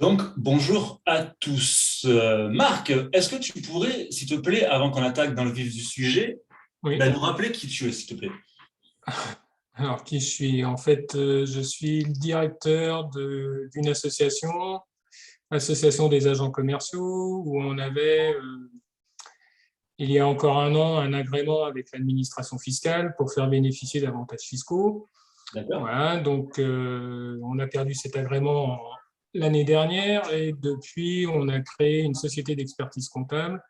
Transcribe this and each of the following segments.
Donc, bonjour à tous. Marc, est-ce que tu pourrais, s'il te plaît, avant qu'on attaque dans le vif du sujet, Oui, nous rappeler qui tu es, s'il te plaît? alors qui je suis? En fait, je suis le directeur d'une association, Association des agents commerciaux, où on avait, il y a encore un an, un agrément avec l'administration fiscale pour faire bénéficier d'avantages fiscaux. D'accord? Voilà, donc on a perdu cet agrément l'année dernière et depuis, on a créé une société d'expertise comptable.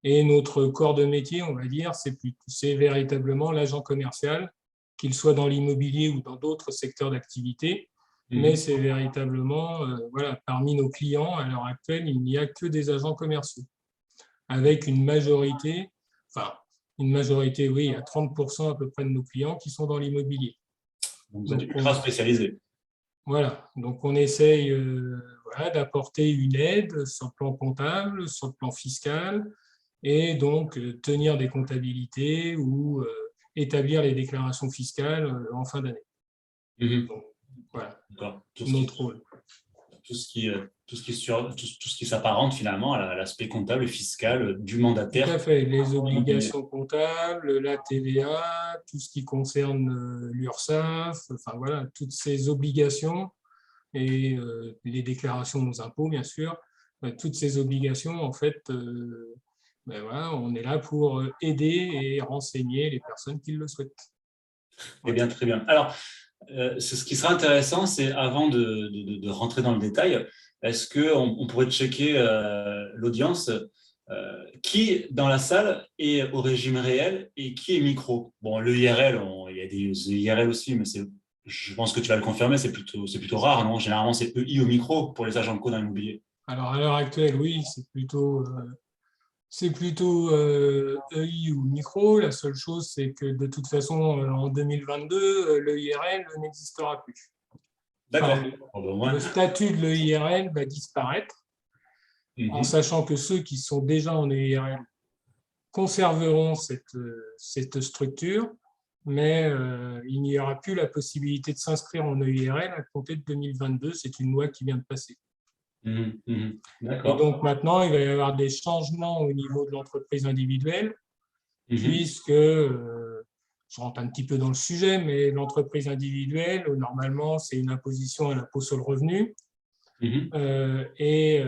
Et notre corps de métier, on va dire, c'est véritablement l'agent commercial, qu'il soit dans l'immobilier ou dans d'autres secteurs d'activité. Mais Mhm. c'est véritablement, voilà, parmi nos clients, à l'heure actuelle, il n'y a que des agents commerciaux, avec enfin, une majorité, oui, à 30% à peu près de nos clients qui sont dans l'immobilier. Donc, vous êtes Donc, ultra spécialisé. voilà, donc on essaye voilà, d'apporter une aide sur le plan comptable, sur le plan fiscal, et donc tenir des comptabilités ou établir les déclarations fiscales en fin d'année. Mhm. Donc voilà, D'accord. notre rôle. Tout ce qui s'apparente finalement à l'aspect comptable et fiscal du Tout à mandataire fait, les immobilier. obligations comptables, la TVA, tout ce qui concerne l'URSSAF, enfin voilà, toutes ces obligations et les déclarations aux impôts, bien sûr, toutes ces obligations, en fait, ben voilà, on est là pour aider et renseigner les personnes qui le souhaitent. Eh Voilà. bien, très bien. Alors, ce qui sera intéressant, c'est avant de rentrer dans le détail, est-ce qu'on on pourrait checker l'audience qui dans la salle est au régime réel et qui est micro? Bon, le IRL, il y a des IRL aussi, mais je pense que tu vas le confirmer, c'est plutôt rare, non? Généralement, c'est EI au micro pour les agents de co dans l'immobilier. Alors, à l'heure actuelle, oui, c'est plutôt EI ou micro. La seule chose, c'est que de toute façon, en 2022, le IRL n'existera plus. Enfin, D'accord. Bon, ben, au moins. le statut de l'EIRL va disparaître, en Mhm. sachant que ceux qui sont déjà en EIRL conserveront cette structure, mais il n'y aura plus la possibilité de s'inscrire en EIRL à compter de 2022. C'est une loi qui vient de passer. Mhm. Mhm. Et D'accord. donc maintenant, il va y avoir des changements au niveau de l'entreprise individuelle, Mhm. puisque, je rentre un petit peu dans le sujet, mais l'entreprise individuelle, normalement, c'est une imposition à l'impôt sur le revenu. Mhm. Et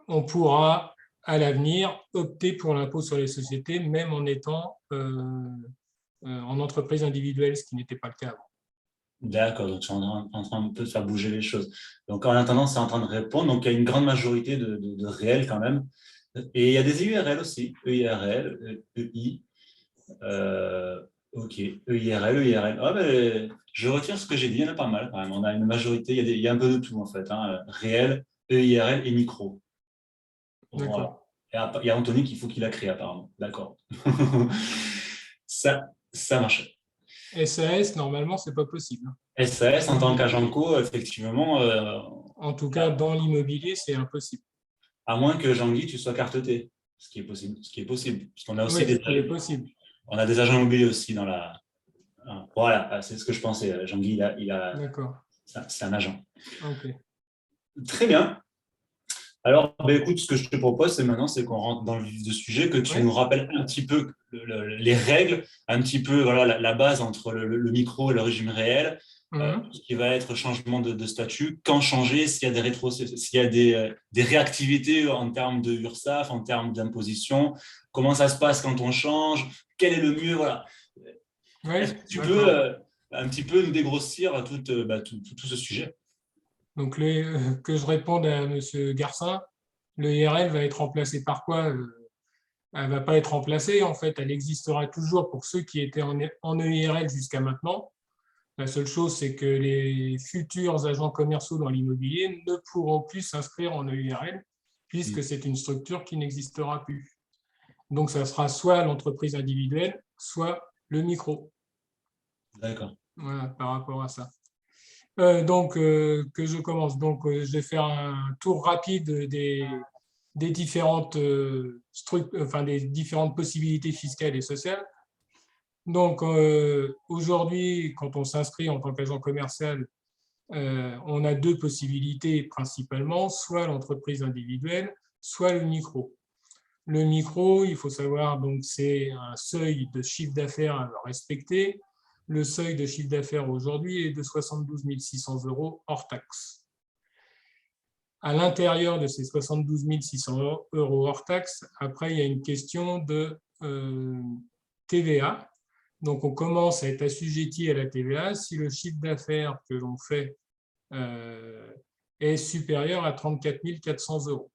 on pourra, à l'avenir, opter pour l'impôt sur les sociétés, même en étant en entreprise individuelle, ce qui n'était pas le cas avant. D'accord, donc c'est en train un peu de faire bouger les choses. Donc en attendant, c'est en train de répondre. Donc il y a une grande majorité de réels quand même. Et il y a des IURL aussi, EIRL, EI. Ok, EIRL, EIRL. Ah, ben, je retire ce que j'ai dit, il y en a pas mal quand même. On a une majorité, il y a un peu de tout en fait. Hein. Réel, EIRL et micro. Voilà. D'accord. Il y a Anthony qu'il faut qu'il a créé apparemment. D'accord. Ça marche. SAS, normalement, c'est pas possible. SAS en Dans tant l'im- qu'agent co, effectivement, En tout cas, dans l'immobilier, c'est impossible. à moins que Jean-Guy, tu sois carteté, ce qui est possible. Ce qui est possible. Parce qu'on a aussi Oui, ce qui est possible. on a des agents immobiliers aussi dans la. Voilà, c'est ce que je pensais. Jean-Guy, D'accord. c'est un agent. OK. Très bien. Alors, ben, écoute, ce que je te propose, c'est maintenant, c'est qu'on rentre dans le vif du sujet, que tu nous Ouais. rappelles un petit peu les règles, un petit peu voilà, la base entre le micro et le régime réel, tout Mhm. ce qui va être changement de statut, quand changer, s'il y a s'il y a des réactivités en termes de URSSAF, en termes d'imposition, comment ça se passe quand on change, quel est le mieux, voilà. Est-ce Ouais, que tu peux d'accord. un petit peu nous dégrossir tout ce sujet? Donc, que je réponde à M. Garcin, le IRL va être remplacé par quoi? Elle ne va pas être remplacée, en fait, elle existera toujours pour ceux qui étaient en EIRL jusqu'à maintenant. La seule chose, c'est que les futurs agents commerciaux dans l'immobilier ne pourront plus s'inscrire en EIRL Hmm. puisque c'est une structure qui n'existera plus. Donc, ça sera soit l'entreprise individuelle, soit le micro. D'accord. Voilà, par rapport à ça. Que je commence. Donc, je vais faire un tour rapide des différentes, enfin, des différentes possibilités fiscales et sociales. Donc, aujourd'hui, quand on s'inscrit en tant qu'agent commercial, on a deux possibilités principalement, soit l'entreprise individuelle, soit le micro. Le micro, il faut savoir, donc c'est un seuil de chiffre d'affaires à respecter. Le seuil de chiffre d'affaires aujourd'hui est de 72 600 € hors taxe. À l'intérieur de ces 72 600 € hors taxe, après, il y a une question de TVA. Donc, on commence à être assujetti à la TVA si le chiffre d'affaires que l'on fait est supérieur à 34 400 €.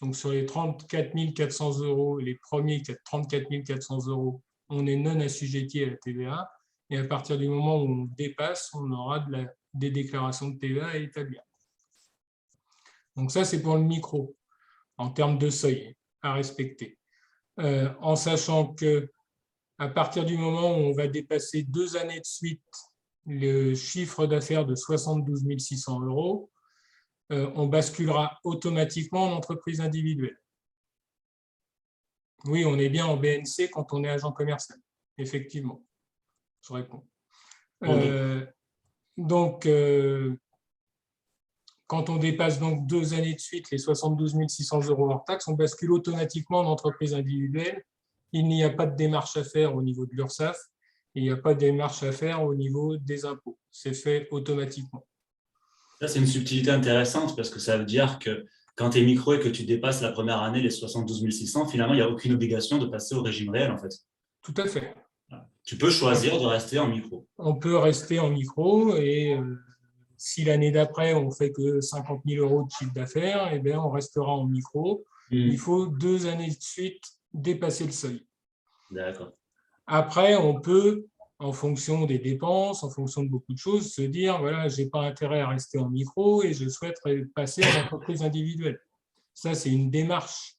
Donc, sur les 34 400 €, les premiers 34 400 €, on est non assujetti à la TVA. Et à partir du moment où on dépasse, on aura des déclarations de TVA à établir. Donc, ça, c'est pour le micro, en termes de seuil à respecter. En sachant que à partir du moment où on va dépasser 2 années de suite le chiffre d'affaires de 72 600 €, on basculera automatiquement en entreprise individuelle. Oui, on est bien en BNC quand on est agent commercial, effectivement. Je réponds. Donc, quand on dépasse donc 2 années de suite les 72 600 € hors taxe, on bascule automatiquement en entreprise individuelle. Il n'y a pas de démarche à faire au niveau de l'URSSAF, il n'y a pas de démarche à faire au niveau des impôts. C'est fait automatiquement. Ça, c'est une subtilité intéressante parce que ça veut dire que quand tu es micro et que tu dépasses la première année les 72 600, finalement, il n'y a aucune obligation de passer au régime réel, en fait. Tout à fait. Tu peux choisir de rester en micro. On peut rester en micro et si l'année d'après, on ne fait que 50 000 € de chiffre d'affaires, eh bien, on restera en micro. Il faut 2 années de suite dépasser le seuil. D'accord. Après, on peut, en fonction des dépenses, en fonction de beaucoup de choses, se dire, voilà, je n'ai pas intérêt à rester en micro et je souhaite passer en entreprise individuelle. Ça, c'est une démarche,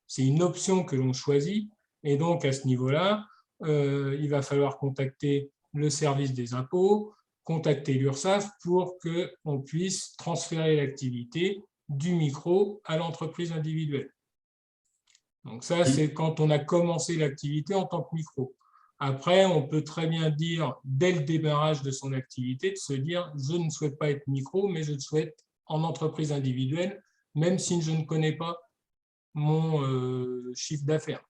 c'est une option que l'on choisit. Et donc, à ce niveau-là, il va falloir contacter le service des impôts, contacter l'URSSAF pour qu'on puisse transférer l'activité du micro à l'entreprise individuelle. Donc ça, c'est quand on a commencé l'activité en tant que micro. Après, on peut très bien dire, dès le démarrage de son activité, de se dire, je ne souhaite pas être micro, mais je souhaite en entreprise individuelle, même si je ne connais pas mon chiffre d'affaires.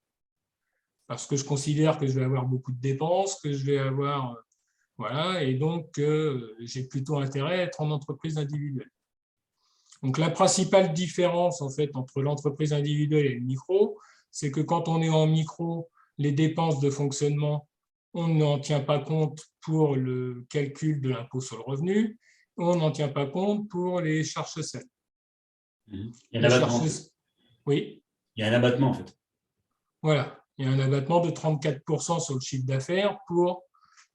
Parce que je considère que je vais avoir beaucoup de dépenses, que je vais avoir... voilà, et donc j'ai plutôt intérêt à être en entreprise individuelle. Donc la principale différence en fait entre l'entreprise individuelle et le micro, c'est que quand on est en micro, les dépenses de fonctionnement, on n'en tient pas compte pour le calcul de l'impôt sur le revenu, on n'en tient pas compte pour les charges sociales. Il y a un abattement. Oui. Il y a un abattement en fait. Voilà, il y a un abattement de 34% sur le chiffre d'affaires pour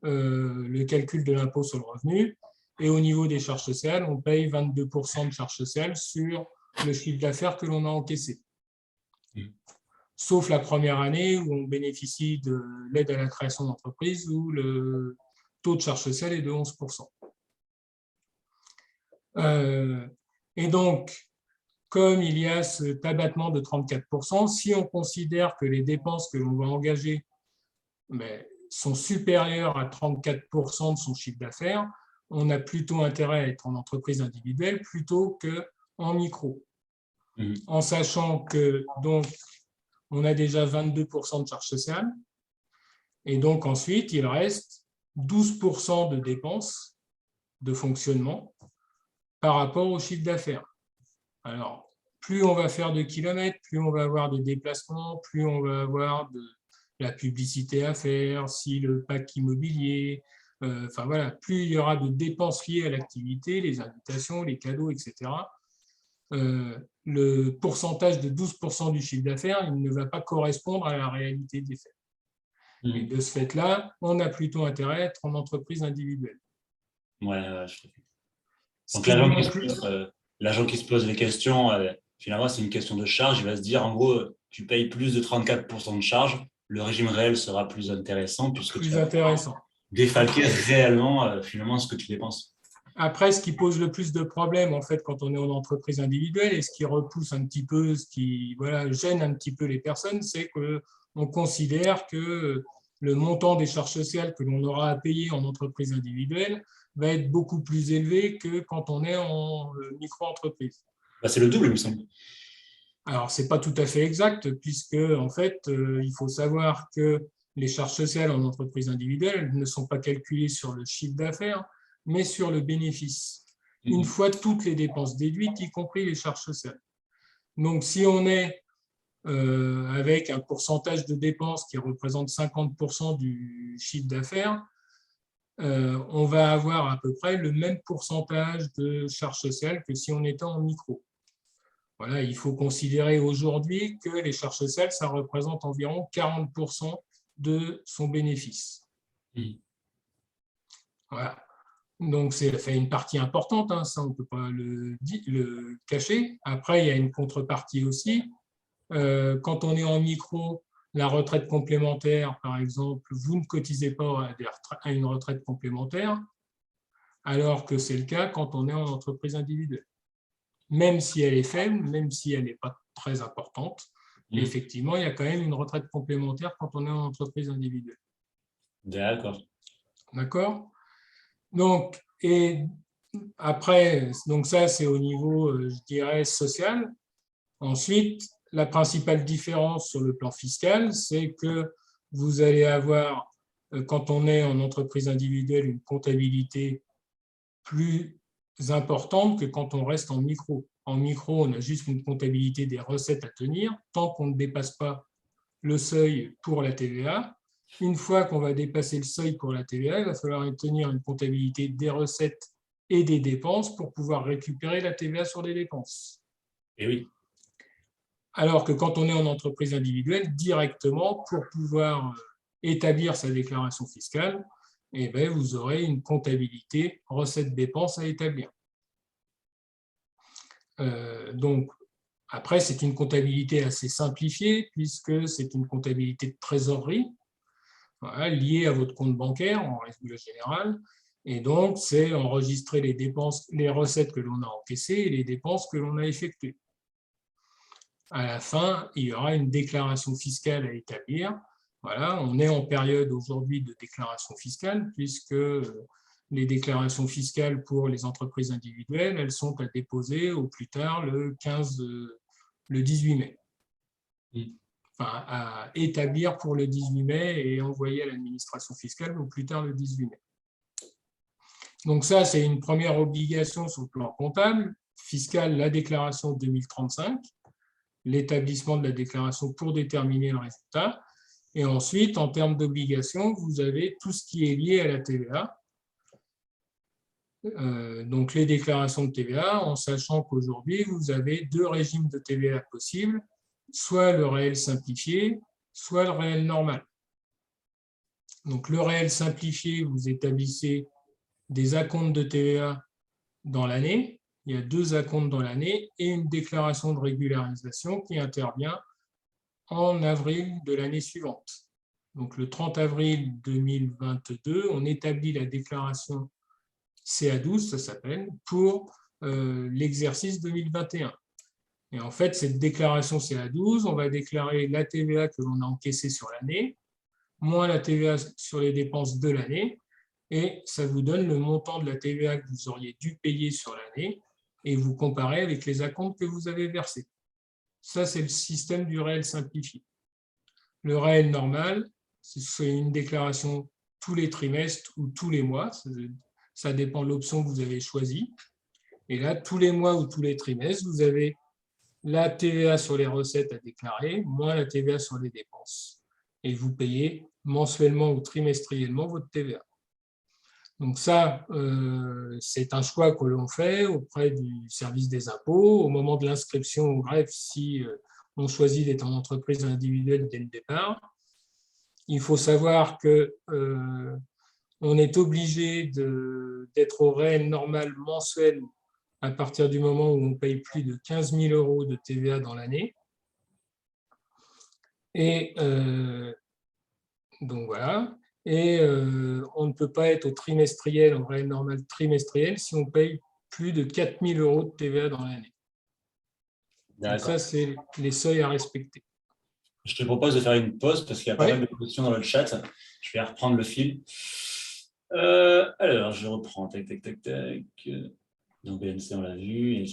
le calcul de l'impôt sur le revenu. Et au niveau des charges sociales, on paye 22% de charges sociales sur le chiffre d'affaires que l'on a encaissé. Sauf la première année où on bénéficie de l'aide à la création d'entreprise où le taux de charge sociale est de 11%. Et donc, comme il y a cet abattement de 34%, si on considère que les dépenses que l'on va engager sont supérieures à 34% de son chiffre d'affaires, on a plutôt intérêt à être en entreprise individuelle plutôt qu'en micro. En sachant que donc, on a déjà 22% de charges sociales, et donc ensuite, il reste 12% de dépenses de fonctionnement par rapport au chiffre d'affaires. Alors, plus on va faire de kilomètres, plus on va avoir de déplacements, plus on va avoir de la publicité à faire, si le pack immobilier, enfin voilà, plus il y aura de dépenses liées à l'activité, les invitations, les cadeaux, etc. Le pourcentage de 12% du chiffre d'affaires, il ne va pas correspondre à la réalité des faits. Et de ce fait-là, on a plutôt intérêt à être en entreprise individuelle. Ouais, je donc l'agent qui se pose les questions, finalement, c'est une question de charge. Il va se dire, en gros, tu payes plus de 34% de charge, le régime réel sera plus intéressant puisque tu vas défalquer réellement finalement ce que tu dépenses. Après, ce qui pose le plus de problèmes en fait quand on est en entreprise individuelle et ce qui repousse un petit peu, ce qui gêne un petit peu les personnes, c'est qu'on considère que le montant des charges sociales que l'on aura à payer en entreprise individuelle va être beaucoup plus élevé que quand on est en micro-entreprise. Bah, c'est le double, il me semble. Alors, ce n'est pas tout à fait exact, puisque, en fait, il faut savoir que les charges sociales en entreprise individuelle ne sont pas calculées sur le chiffre d'affaires, mais sur le bénéfice. Une fois toutes les dépenses déduites, y compris les charges sociales. Donc, si on est avec un pourcentage de dépenses qui représente 50% du chiffre d'affaires, on va avoir à peu près le même pourcentage de charges sociales que si on était en micro. Voilà, il faut considérer aujourd'hui que les charges sociales, ça représente environ 40% de son bénéfice. Voilà. Donc, ça fait une partie importante, hein, ça, on ne peut pas le cacher. Après, il y a une contrepartie aussi. Quand on est en micro, la retraite complémentaire, par exemple, vous ne cotisez pas à une retraite complémentaire, alors que c'est le cas quand on est en entreprise individuelle. Même si elle est faible, même si elle n'est pas très importante, effectivement, il y a quand même une retraite complémentaire quand on est en entreprise individuelle. D'accord. D'accord ? Donc, et après, donc ça, c'est au niveau, je dirais, social. Ensuite, la principale différence sur le plan fiscal, c'est que vous allez avoir, quand on est en entreprise individuelle, une comptabilité plus importante que quand on reste en micro. En micro, on a juste une comptabilité des recettes à tenir tant qu'on ne dépasse pas le seuil pour la TVA. Une fois qu'on va dépasser le seuil pour la TVA, il va falloir tenir une comptabilité des recettes et des dépenses pour pouvoir récupérer la TVA sur les dépenses. Et oui. Alors que quand on est en entreprise individuelle, directement, pour pouvoir établir sa déclaration fiscale, eh bien, vous aurez une comptabilité recettes-dépenses à établir. Donc, après, c'est une comptabilité assez simplifiée puisque c'est une comptabilité de trésorerie, voilà, liée à votre compte bancaire en règle générale. Et donc, c'est enregistrer les dépenses, les recettes que l'on a encaissées et les dépenses que l'on a effectuées. À la fin, il y aura une déclaration fiscale à établir. Voilà, on est en période aujourd'hui de déclaration fiscale puisque les déclarations fiscales pour les entreprises individuelles, elles sont à déposer au plus tard le 18 mai. Enfin, à établir pour le 18 mai et envoyer à l'administration fiscale au plus tard le 18 mai. Donc ça, c'est une première obligation sur le plan comptable, fiscal, la déclaration 2035, l'établissement de la déclaration pour déterminer le résultat. Et ensuite, en termes d'obligations, vous avez tout ce qui est lié à la TVA. Donc les déclarations de TVA, en sachant qu'aujourd'hui, vous avez deux régimes de TVA possibles, soit le réel simplifié, soit le réel normal. Donc le réel simplifié, vous établissez des acomptes de TVA dans l'année. Il y a deux acomptes dans l'année et une déclaration de régularisation qui intervient en avril de l'année suivante. Donc le 30 avril 2022, on établit la déclaration CA12, ça s'appelle, pour l'exercice 2021. Et en fait, cette déclaration CA12, on va déclarer la TVA que l'on a encaissée sur l'année, moins la TVA sur les dépenses de l'année, et ça vous donne le montant de la TVA que vous auriez dû payer sur l'année, et vous comparez avec les acomptes que vous avez versés. Ça, c'est le système du réel simplifié. Le réel normal, c'est une déclaration tous les trimestres ou tous les mois, ça dépend de l'option que vous avez choisie. Et là, tous les mois ou tous les trimestres, vous avez la TVA sur les recettes à déclarer, moins la TVA sur les dépenses. Et vous payez mensuellement ou trimestriellement votre TVA. Donc ça, c'est un choix que l'on fait auprès du service des impôts. Au moment de l'inscription au greffe, si on choisit d'être en entreprise individuelle dès le départ, il faut savoir que on est obligé d'être au réel normal mensuel à partir du moment où on paye plus de 15 000 € de TVA dans l'année. Et donc voilà. Et on ne peut pas être au trimestriel, en réel normal trimestriel, si on paye plus de 4 000 € de TVA dans l'année. Donc ça, c'est les seuils à respecter. Je te propose de faire une pause parce qu'il y a pas mal de questions dans le chat. Je vais reprendre le fil. Alors, je reprends. Tac, tac, tac, tac. Donc, BNC, on l'a vu.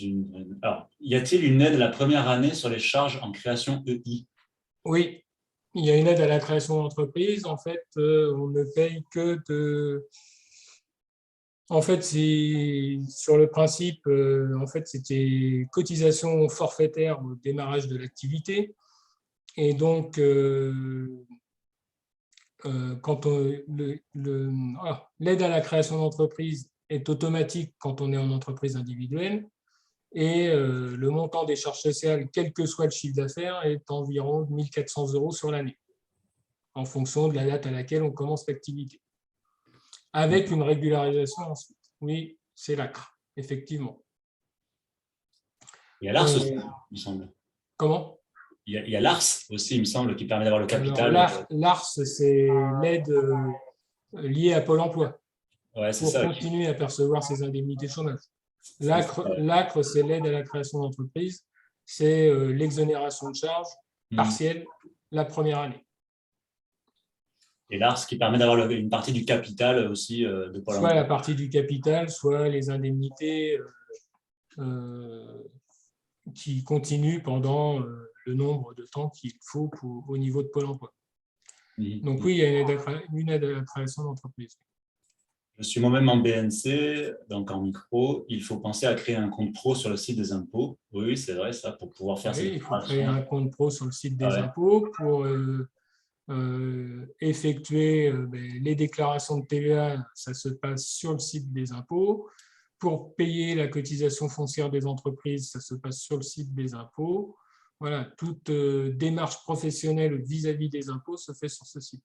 Alors, y a-t-il une aide la première année sur les charges en création EI? Oui, il y a une aide à la création d'entreprise. En fait, on ne paye que de. En fait, c'est sur le principe, en fait, c'était cotisation forfaitaire au démarrage de l'activité. Et donc, quand l'aide à la création d'entreprise est automatique quand on est en entreprise individuelle et le montant des charges sociales, quel que soit le chiffre d'affaires, est environ 1 400 € sur l'année, en fonction de la date à laquelle on commence l'activité, avec une régularisation ensuite. Oui, c'est l'ACRE, effectivement. Il y a l'ARS aussi, Euh, il me semble. comment? Il y a l'ARS aussi, il me semble, qui permet d'avoir le Alors, capital. l'ARS, c'est l'aide liée à Pôle emploi Ouais, c'est pour ça. continuer à percevoir ses indemnités chômage. C'est ça. L'ACRE, c'est l'aide à la création d'entreprise, c'est l'exonération de charges Hmm. partielle la première année. Et l'ARS qui permet d'avoir une partie du capital aussi de Pôle Soit la emploi. partie du capital, soit les indemnités euh, qui continuent pendant le nombre de temps qu'il faut au niveau de Pôle emploi. Donc Hmm. oui, il y a une aide à la création d'entreprise. Je suis moi-même en BNC, donc en micro. Il faut penser à créer un compte pro sur le site des impôts. Oui, oui, c'est vrai, ça, pour pouvoir faire ces Oui, il faut créer déclarations. un compte pro sur le site Ah des ouais. impôts pour effectuer les déclarations de TVA, ça se passe sur le site des impôts. Pour payer la cotisation foncière des entreprises, ça se passe sur le site des impôts. Voilà, toute démarche professionnelle vis-à-vis des impôts se fait sur ce site,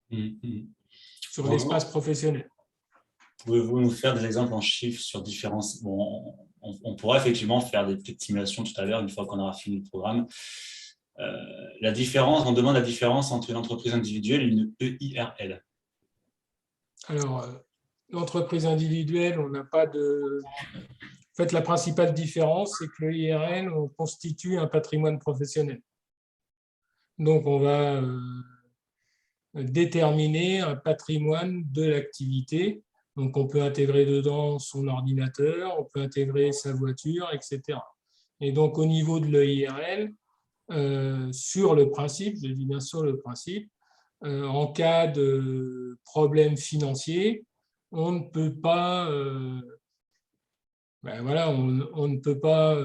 Hmm. sur l'espace Bonjour. professionnel. Pouvez-vous nous faire des exemples en chiffres sur différents. Bon, on pourra effectivement faire des petites simulations tout à l'heure, une fois qu'on aura fini le programme. La différence, on demande la différence entre une entreprise individuelle et une EIRL. Alors, l'entreprise individuelle, on n'a pas de. En fait, la principale différence, c'est que le IRL, on constitue un patrimoine professionnel. Donc, on va déterminer un patrimoine de l'activité. Donc, on peut intégrer dedans son ordinateur, on peut intégrer sa voiture, etc. Et donc, au niveau de l'EIRL, sur le principe, je dis bien sur le principe, en cas de problème financier, on ne peut pas, voilà, on ne peut pas,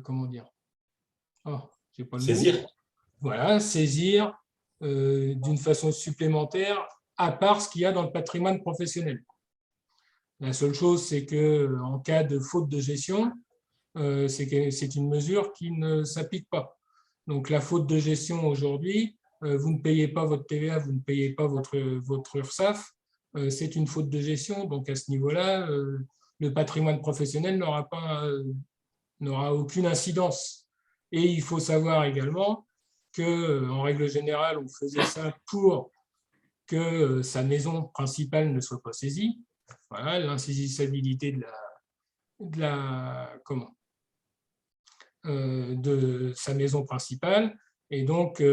comment dire, oh, j'ai pas le mot, Saisir. voilà, saisir d'une façon supplémentaire, à part ce qu'il y a dans le patrimoine professionnel. La seule chose, c'est que en cas de faute de gestion, c'est une mesure qui ne s'applique pas. Donc la faute de gestion aujourd'hui, vous ne payez pas votre TVA, vous ne payez pas votre URSSAF, c'est une faute de gestion. Donc à ce niveau-là, le patrimoine professionnel n'aura aucune incidence. Et il faut savoir également que, en règle générale, on faisait ça pour que sa maison principale ne soit pas saisie. Voilà, l'insaisissabilité comment, de sa maison principale. Et donc,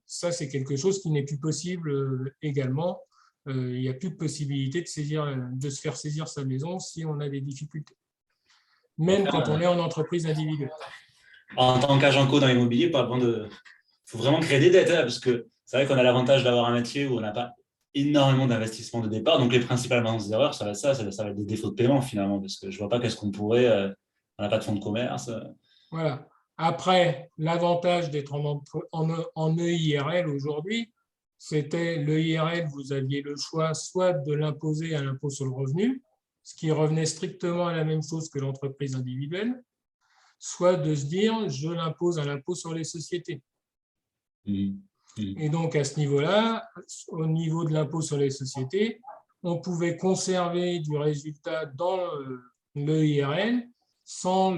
ça, c'est quelque chose qui n'est plus possible également. Il n'y a plus de possibilité de se faire saisir sa maison si on a des difficultés, même quand on est en entreprise individuelle. En tant qu'agent co dans l'immobilier, pas besoin de. Il faut vraiment créer des dettes, hein, parce que c'est vrai qu'on a l'avantage d'avoir un métier où on n'a pas énormément d'investissement de départ. Donc, les principales erreurs, ça va être ça va être des défauts de paiement finalement, parce que je ne vois pas qu'est-ce qu'on pourrait. On n'a pas de fonds de commerce. Voilà. Après, l'avantage d'être en EIRL aujourd'hui, c'était l'EIRL, vous aviez le choix soit de l'imposer à l'impôt sur le revenu, ce qui revenait strictement à la même chose que l'entreprise individuelle, soit de se dire je l'impose à l'impôt sur les sociétés. Mmh. Mmh. Et donc à ce niveau-là, au niveau de l'impôt sur les sociétés, on pouvait conserver du résultat dans l'EIRL sans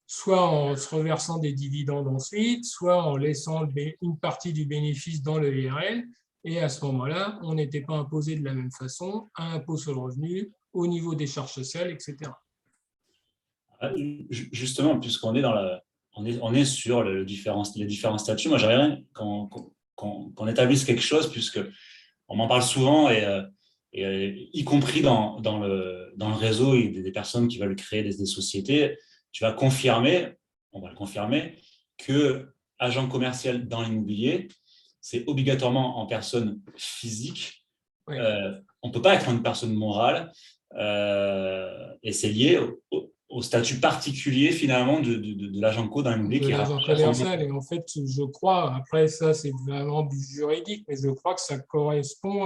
soit en se reversant des dividendes ensuite, soit en laissant une partie du bénéfice dans le IRL. Et à ce moment-là, on n'était pas imposé de la même façon à impôt sur le revenu, au niveau des charges sociales, etc. Justement, puisqu'on est on est sur les différents statuts, moi j'aimerais qu'on établisse quelque chose, puisque on m'en parle souvent, y compris dans le réseau, et des personnes qui veulent créer des sociétés. Tu vas confirmer, on va le confirmer, que agent commercial dans l'immobilier, c'est obligatoirement en personne physique. Oui. On ne peut pas être une personne morale, et c'est lié au statut particulier finalement de l'agent co dans l'immobilier De qui l'agent rapproche à son métier. commercial. Et en fait, je crois, après ça, c'est vraiment du juridique, mais je crois que ça correspond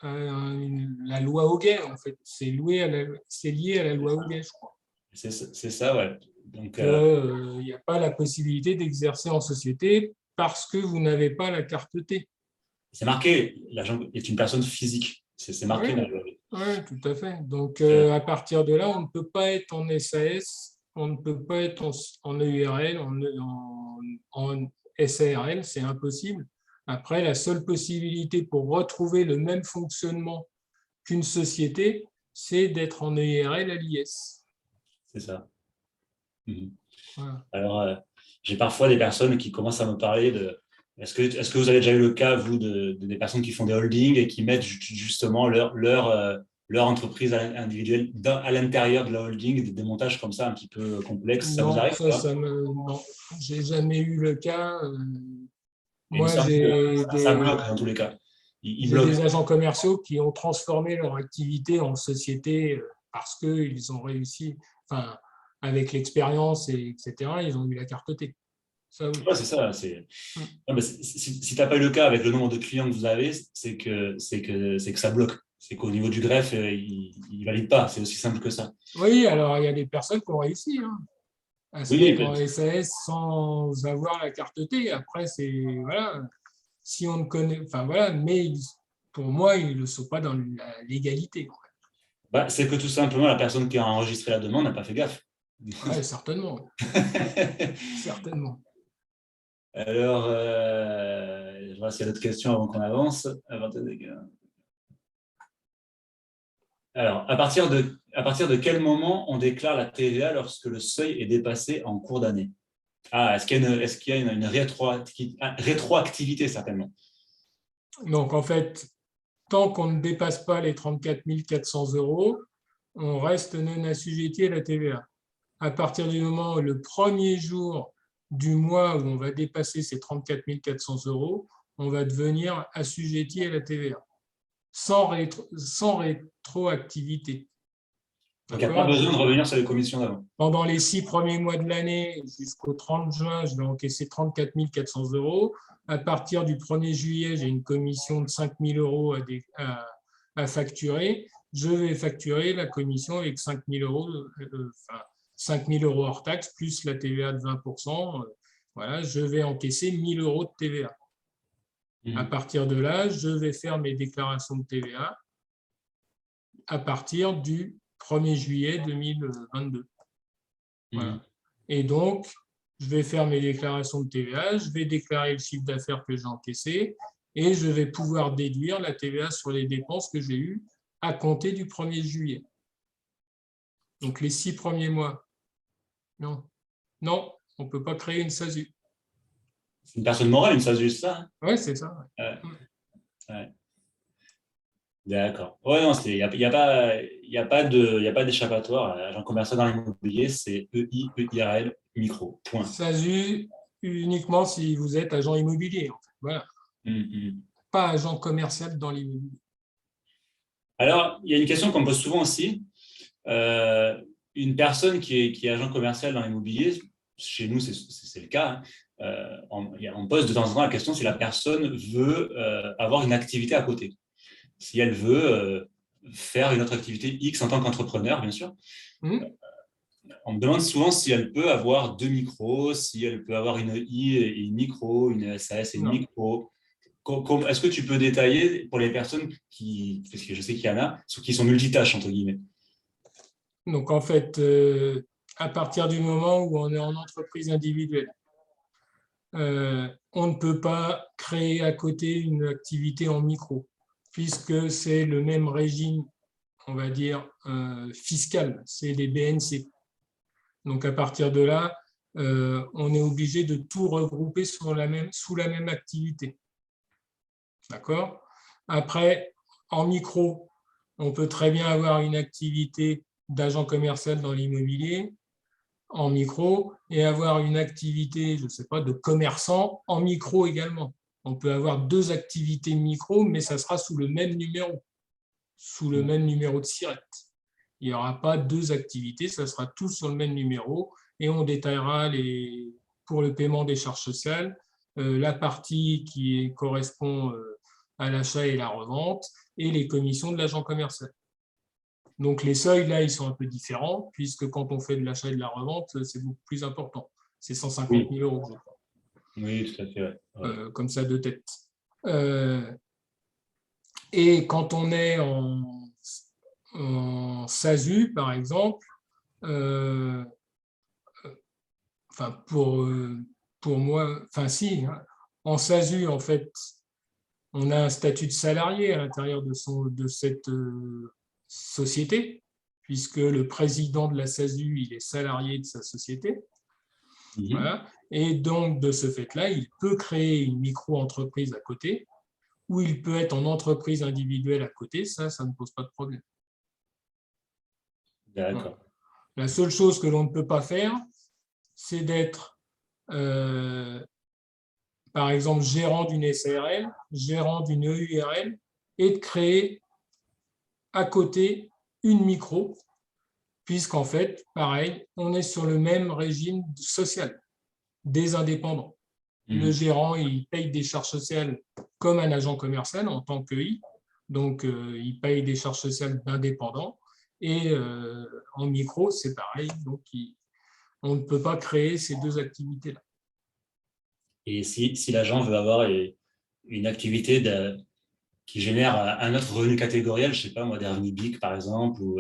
la loi Hoguet, en fait. C'est lié à la loi Hoguet, je crois. C'est ça, ouais. Donc, Qu'il n'y a pas la possibilité d'exercer en société parce que vous n'avez pas la carte T. c'est marqué, l'agent est une personne physique. C'est marqué Oui, dans la loi. oui, tout à fait. Donc, Euh, à partir de là, on ne peut pas être en SAS, on ne peut pas être en EURL, en SARL, c'est impossible. Après, la seule possibilité pour retrouver le même fonctionnement qu'une société, c'est d'être en EURL à l'IS. c'est ça. Mhm. Voilà. Alors, j'ai parfois des personnes qui commencent à me parler de. Est-ce que vous avez déjà eu le cas, vous, des personnes qui font des holdings et qui mettent justement leur entreprise individuelle à l'intérieur de la holding, des montages comme ça un petit peu complexes? Ça vous Non, arrive, quoi? non, j'ai jamais eu le cas. Et il me Moi, semble que ça bloque dans tous les cas. Il j'ai bloque. des agents commerciaux qui ont transformé leur activité en société parce qu'ils ont réussi, enfin, avec l'expérience, etc., ils ont eu la carte T. Ça, oui. Ouais, c'est ça. Non, mais si tu n'as pas eu le cas avec le nombre de clients que vous avez, c'est que ça bloque. C'est qu'au niveau du greffe, il ne valide pas. C'est aussi simple que ça. Oui, alors il y a des personnes qui ont réussi à se Oui, mettre en SAS sans avoir la carte T. Après, c'est, voilà, si on ne connaît, enfin voilà, mais pour moi, ils ne sont pas dans la légalité. bah, c'est que tout simplement, la personne qui a enregistré la demande n'a pas fait gaffe. Oui, certainement, certainement. Alors, je vais voir s'il y a d'autres questions avant qu'on avance. Alors, à partir de quel moment on déclare la TVA lorsque le seuil est dépassé en cours d'année? Ah, est-ce qu'il y a une rétroactivité, certainement? Donc, en fait, tant qu'on ne dépasse pas les 34 400 euros, on reste non assujetti à la TVA. À partir du moment où le premier jour du mois où on va dépasser ces 34 400 euros, on va devenir assujetti à la TVA, sans rétroactivité. Donc, il n'y a pas D'accord? besoin Donc, de revenir sur les commissions d'avant. pendant les 6 premiers mois de l'année, jusqu'au 30 juin, je vais encaisser 34 400 euros. À partir du 1er juillet, j'ai une commission de 5 000 euros à facturer. Je vais facturer la commission avec 5 000 euros, enfin, 5 000 euros hors taxe, plus la TVA de 20%. Voilà, je vais encaisser 1 000 euros de TVA. À partir de là, je vais faire mes déclarations de TVA à partir du 1er juillet 2022. Voilà. Et donc, je vais faire mes déclarations de TVA, je vais déclarer le chiffre d'affaires que j'ai encaissé et je vais pouvoir déduire la TVA sur les dépenses que j'ai eues à compter du 1er juillet. Donc, les 6 premiers mois. Non, non, on ne peut pas créer une SASU. C'est une personne morale, une SASU, c'est ça? Oui, c'est ça. Ouais. Ouais. D'accord. Ouais, non, il y a pas d'échappatoire. Agent commercial dans l'immobilier, c'est EIRL micro. Point. SASU uniquement si vous êtes agent immobilier. En fait. Voilà. Pas agent commercial dans l'immobilier. Alors, il y a une question qu'on me pose souvent aussi. Une personne qui est agent commercial dans l'immobilier, chez nous, c'est le cas. On pose de temps en temps la question si la personne veut avoir une activité à côté. Si elle veut faire une autre activité X en tant qu'entrepreneur, bien sûr. On me demande souvent si elle peut avoir deux micros, si elle peut avoir une I et une micro, une SAS et une Non. micro. Est-ce que tu peux détailler pour les personnes parce que je sais qu'il y en a, qui sont multitâches, entre guillemets? Donc, en fait, à partir du moment où on est en entreprise individuelle, on ne peut pas créer à côté une activité en micro, puisque c'est le même régime, on va dire, fiscal, c'est les BNC. Donc, à partir de là, on est obligé de tout regrouper sous la même activité. D'accord? Après, en micro, on peut très bien avoir une activité d'agent commercial dans l'immobilier en micro et avoir une activité, je ne sais pas, de commerçant en micro également. On peut avoir deux activités micro, mais ça sera sous le même numéro de SIRET. Il n'y aura pas deux activités, ça sera tout sur le même numéro et on détaillera pour le paiement des charges sociales, la partie qui correspond à l'achat et la revente et les commissions de l'agent commercial. Donc les seuils, là, ils sont un peu différents puisque quand on fait de l'achat et de la revente, c'est beaucoup plus important. C'est 150 000 euros, je crois. Oui, tout à fait. Ouais. Comme ça, de tête. Et quand on est en SASU, par exemple, enfin pour moi, enfin si, hein, en SASU, en fait, on a un statut de salarié à l'intérieur de cette société, puisque le président de la SASU, il est salarié de sa société. Voilà. Et donc, de ce fait-là, il peut créer une micro-entreprise à côté, ou il peut être en entreprise individuelle à côté, ça ne pose pas de problème. D'accord. Voilà. La seule chose que l'on ne peut pas faire, c'est d'être, par exemple, gérant d'une SARL, gérant d'une EURL, et de créer à côté une micro, puisqu'en fait, pareil, on est sur le même régime social des indépendants. Le gérant, il paye des charges sociales comme un agent commercial en tant qu'EI, donc il paye des charges sociales d'indépendant, et en micro, c'est pareil, donc on ne peut pas créer ces deux activités-là. Et si l'agent veut avoir une activité qui génère un autre revenu catégoriel, je ne sais pas moi, des revenus BIC par exemple, ou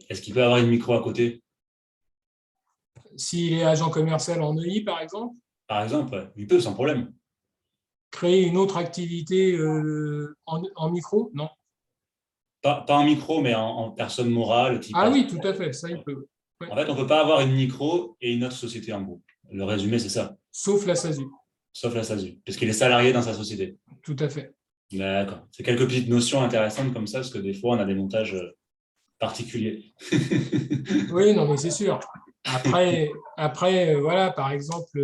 est-ce qu'il peut avoir une micro à côté? S'il est agent commercial en EI, par exemple? Par exemple, ouais. Il peut, sans problème. Créer une autre activité en micro? Non. Pas en micro, mais en personne morale. Type Oui, tout à fait, ça il peut. Ouais. En fait, on ne peut pas avoir une micro et une autre société en groupe. Le résumé, c'est ça. Sauf la SASU. Sauf la SASU, parce qu'il est salarié dans sa société. Tout à fait. D'accord. C'est quelques petites notions intéressantes comme ça, parce que des fois, on a des montages particuliers. Oui, non, mais c'est sûr. Après voilà, par exemple,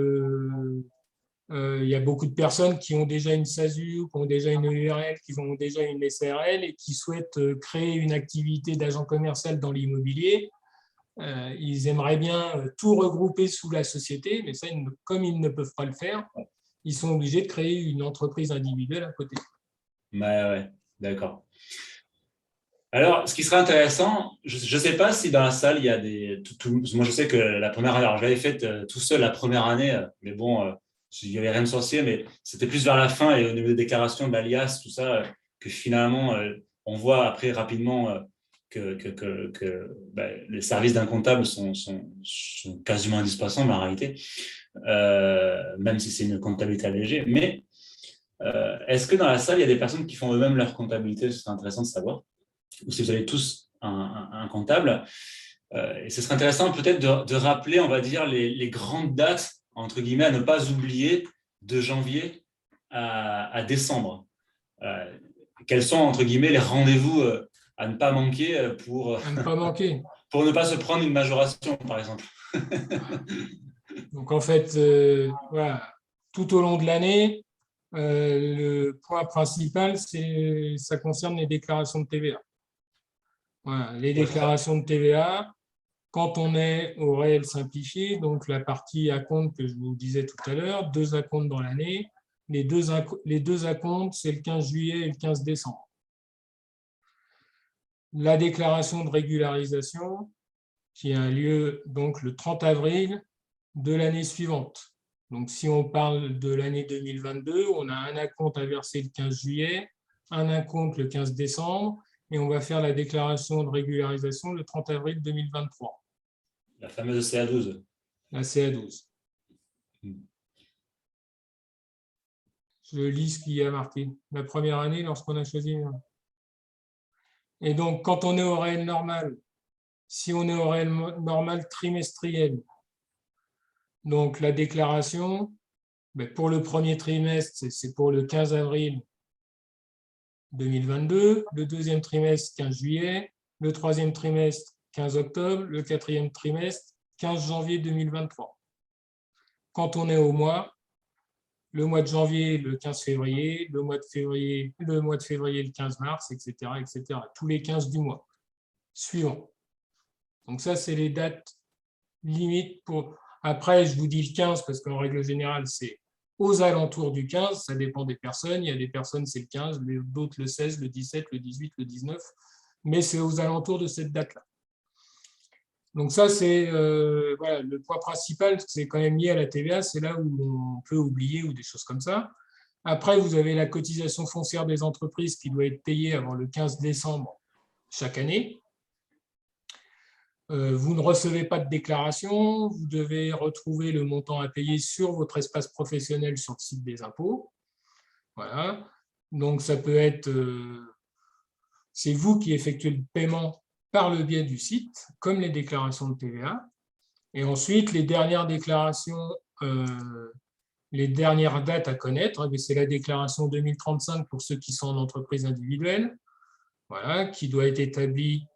il y a beaucoup de personnes qui ont déjà une SASU, qui ont déjà une EURL, qui ont déjà une SARL et qui souhaitent créer une activité d'agent commercial dans l'immobilier. Ils aimeraient bien tout regrouper sous la société, mais ça, comme ils ne peuvent pas le faire, ils sont obligés de créer une entreprise individuelle à côté. Ouais, d'accord. Alors, ce qui serait intéressant, je ne sais pas si dans la salle, il y a moi, je sais que la première année, alors je l'avais faite tout seul la première année, mais bon, il n'y avait rien de sorcier, mais c'était plus vers la fin et au niveau des déclarations de l'alias, tout ça, que finalement, on voit après rapidement que les services d'un comptable sont quasiment indispensables en réalité, même si c'est une comptabilité allégée. Mais est-ce que dans la salle, il y a des personnes qui font eux-mêmes leur comptabilité? Ce serait intéressant de savoir. Ou si vous avez tous un comptable. Et ce serait intéressant peut-être de rappeler, on va dire, les grandes dates, entre guillemets, à ne pas oublier de janvier à décembre. Quels sont, entre guillemets, les rendez-vous à ne pas manquer pour ne pas se prendre une majoration, par exemple? Donc, en fait, voilà, tout au long de l'année, le point principal, ça concerne les déclarations de TVA. Voilà, les déclarations de TVA, quand on est au réel simplifié, donc la partie acompte que je vous disais tout à l'heure, 2 acomptes dans l'année, les deux acomptes, c'est le 15 juillet et le 15 décembre. La déclaration de régularisation qui a lieu donc le 30 avril de l'année suivante. Donc, si on parle de l'année 2022, on a un acompte à verser le 15 juillet, un acompte le 15 décembre, et on va faire la déclaration de régularisation le 30 avril 2023. La fameuse CA12. La CA12. Je lis ce qu'il y a marqué. La première année, lorsqu'on a choisi. Et donc, quand on est au réel normal, si on est au réel normal trimestriel, Donc, la déclaration, pour le premier trimestre, c'est pour le 15 avril 2022, le deuxième trimestre, 15 juillet, le troisième trimestre, 15 octobre, le quatrième trimestre, 15 janvier 2023. Quand on est au mois, le mois de janvier, le 15 février, le mois de février, le 15 mars, etc., etc. Tous les 15 du mois suivant. Donc ça, c'est les dates limites pour... Après, je vous dis le 15 parce qu'en règle générale, c'est aux alentours du 15. Ça dépend des personnes. Il y a des personnes, c'est le 15, d'autres le 16, le 17, le 18, le 19. Mais c'est aux alentours de cette date-là. Donc ça, c'est voilà, le point principal, c'est quand même lié à la TVA, c'est là où on peut oublier ou des choses comme ça. Après, vous avez la cotisation foncière des entreprises qui doit être payée avant le 15 décembre chaque année. Vous ne recevez pas de déclaration, vous devez retrouver le montant à payer sur votre espace professionnel sur le site des impôts. Voilà. Donc ça peut être, c'est vous qui effectuez le paiement par le biais du site, comme les déclarations de TVA. Et ensuite, les dernières déclarations, les dernières dates à connaître, c'est la déclaration 2035 pour ceux qui sont en entreprise individuelle, voilà, qui doit être établie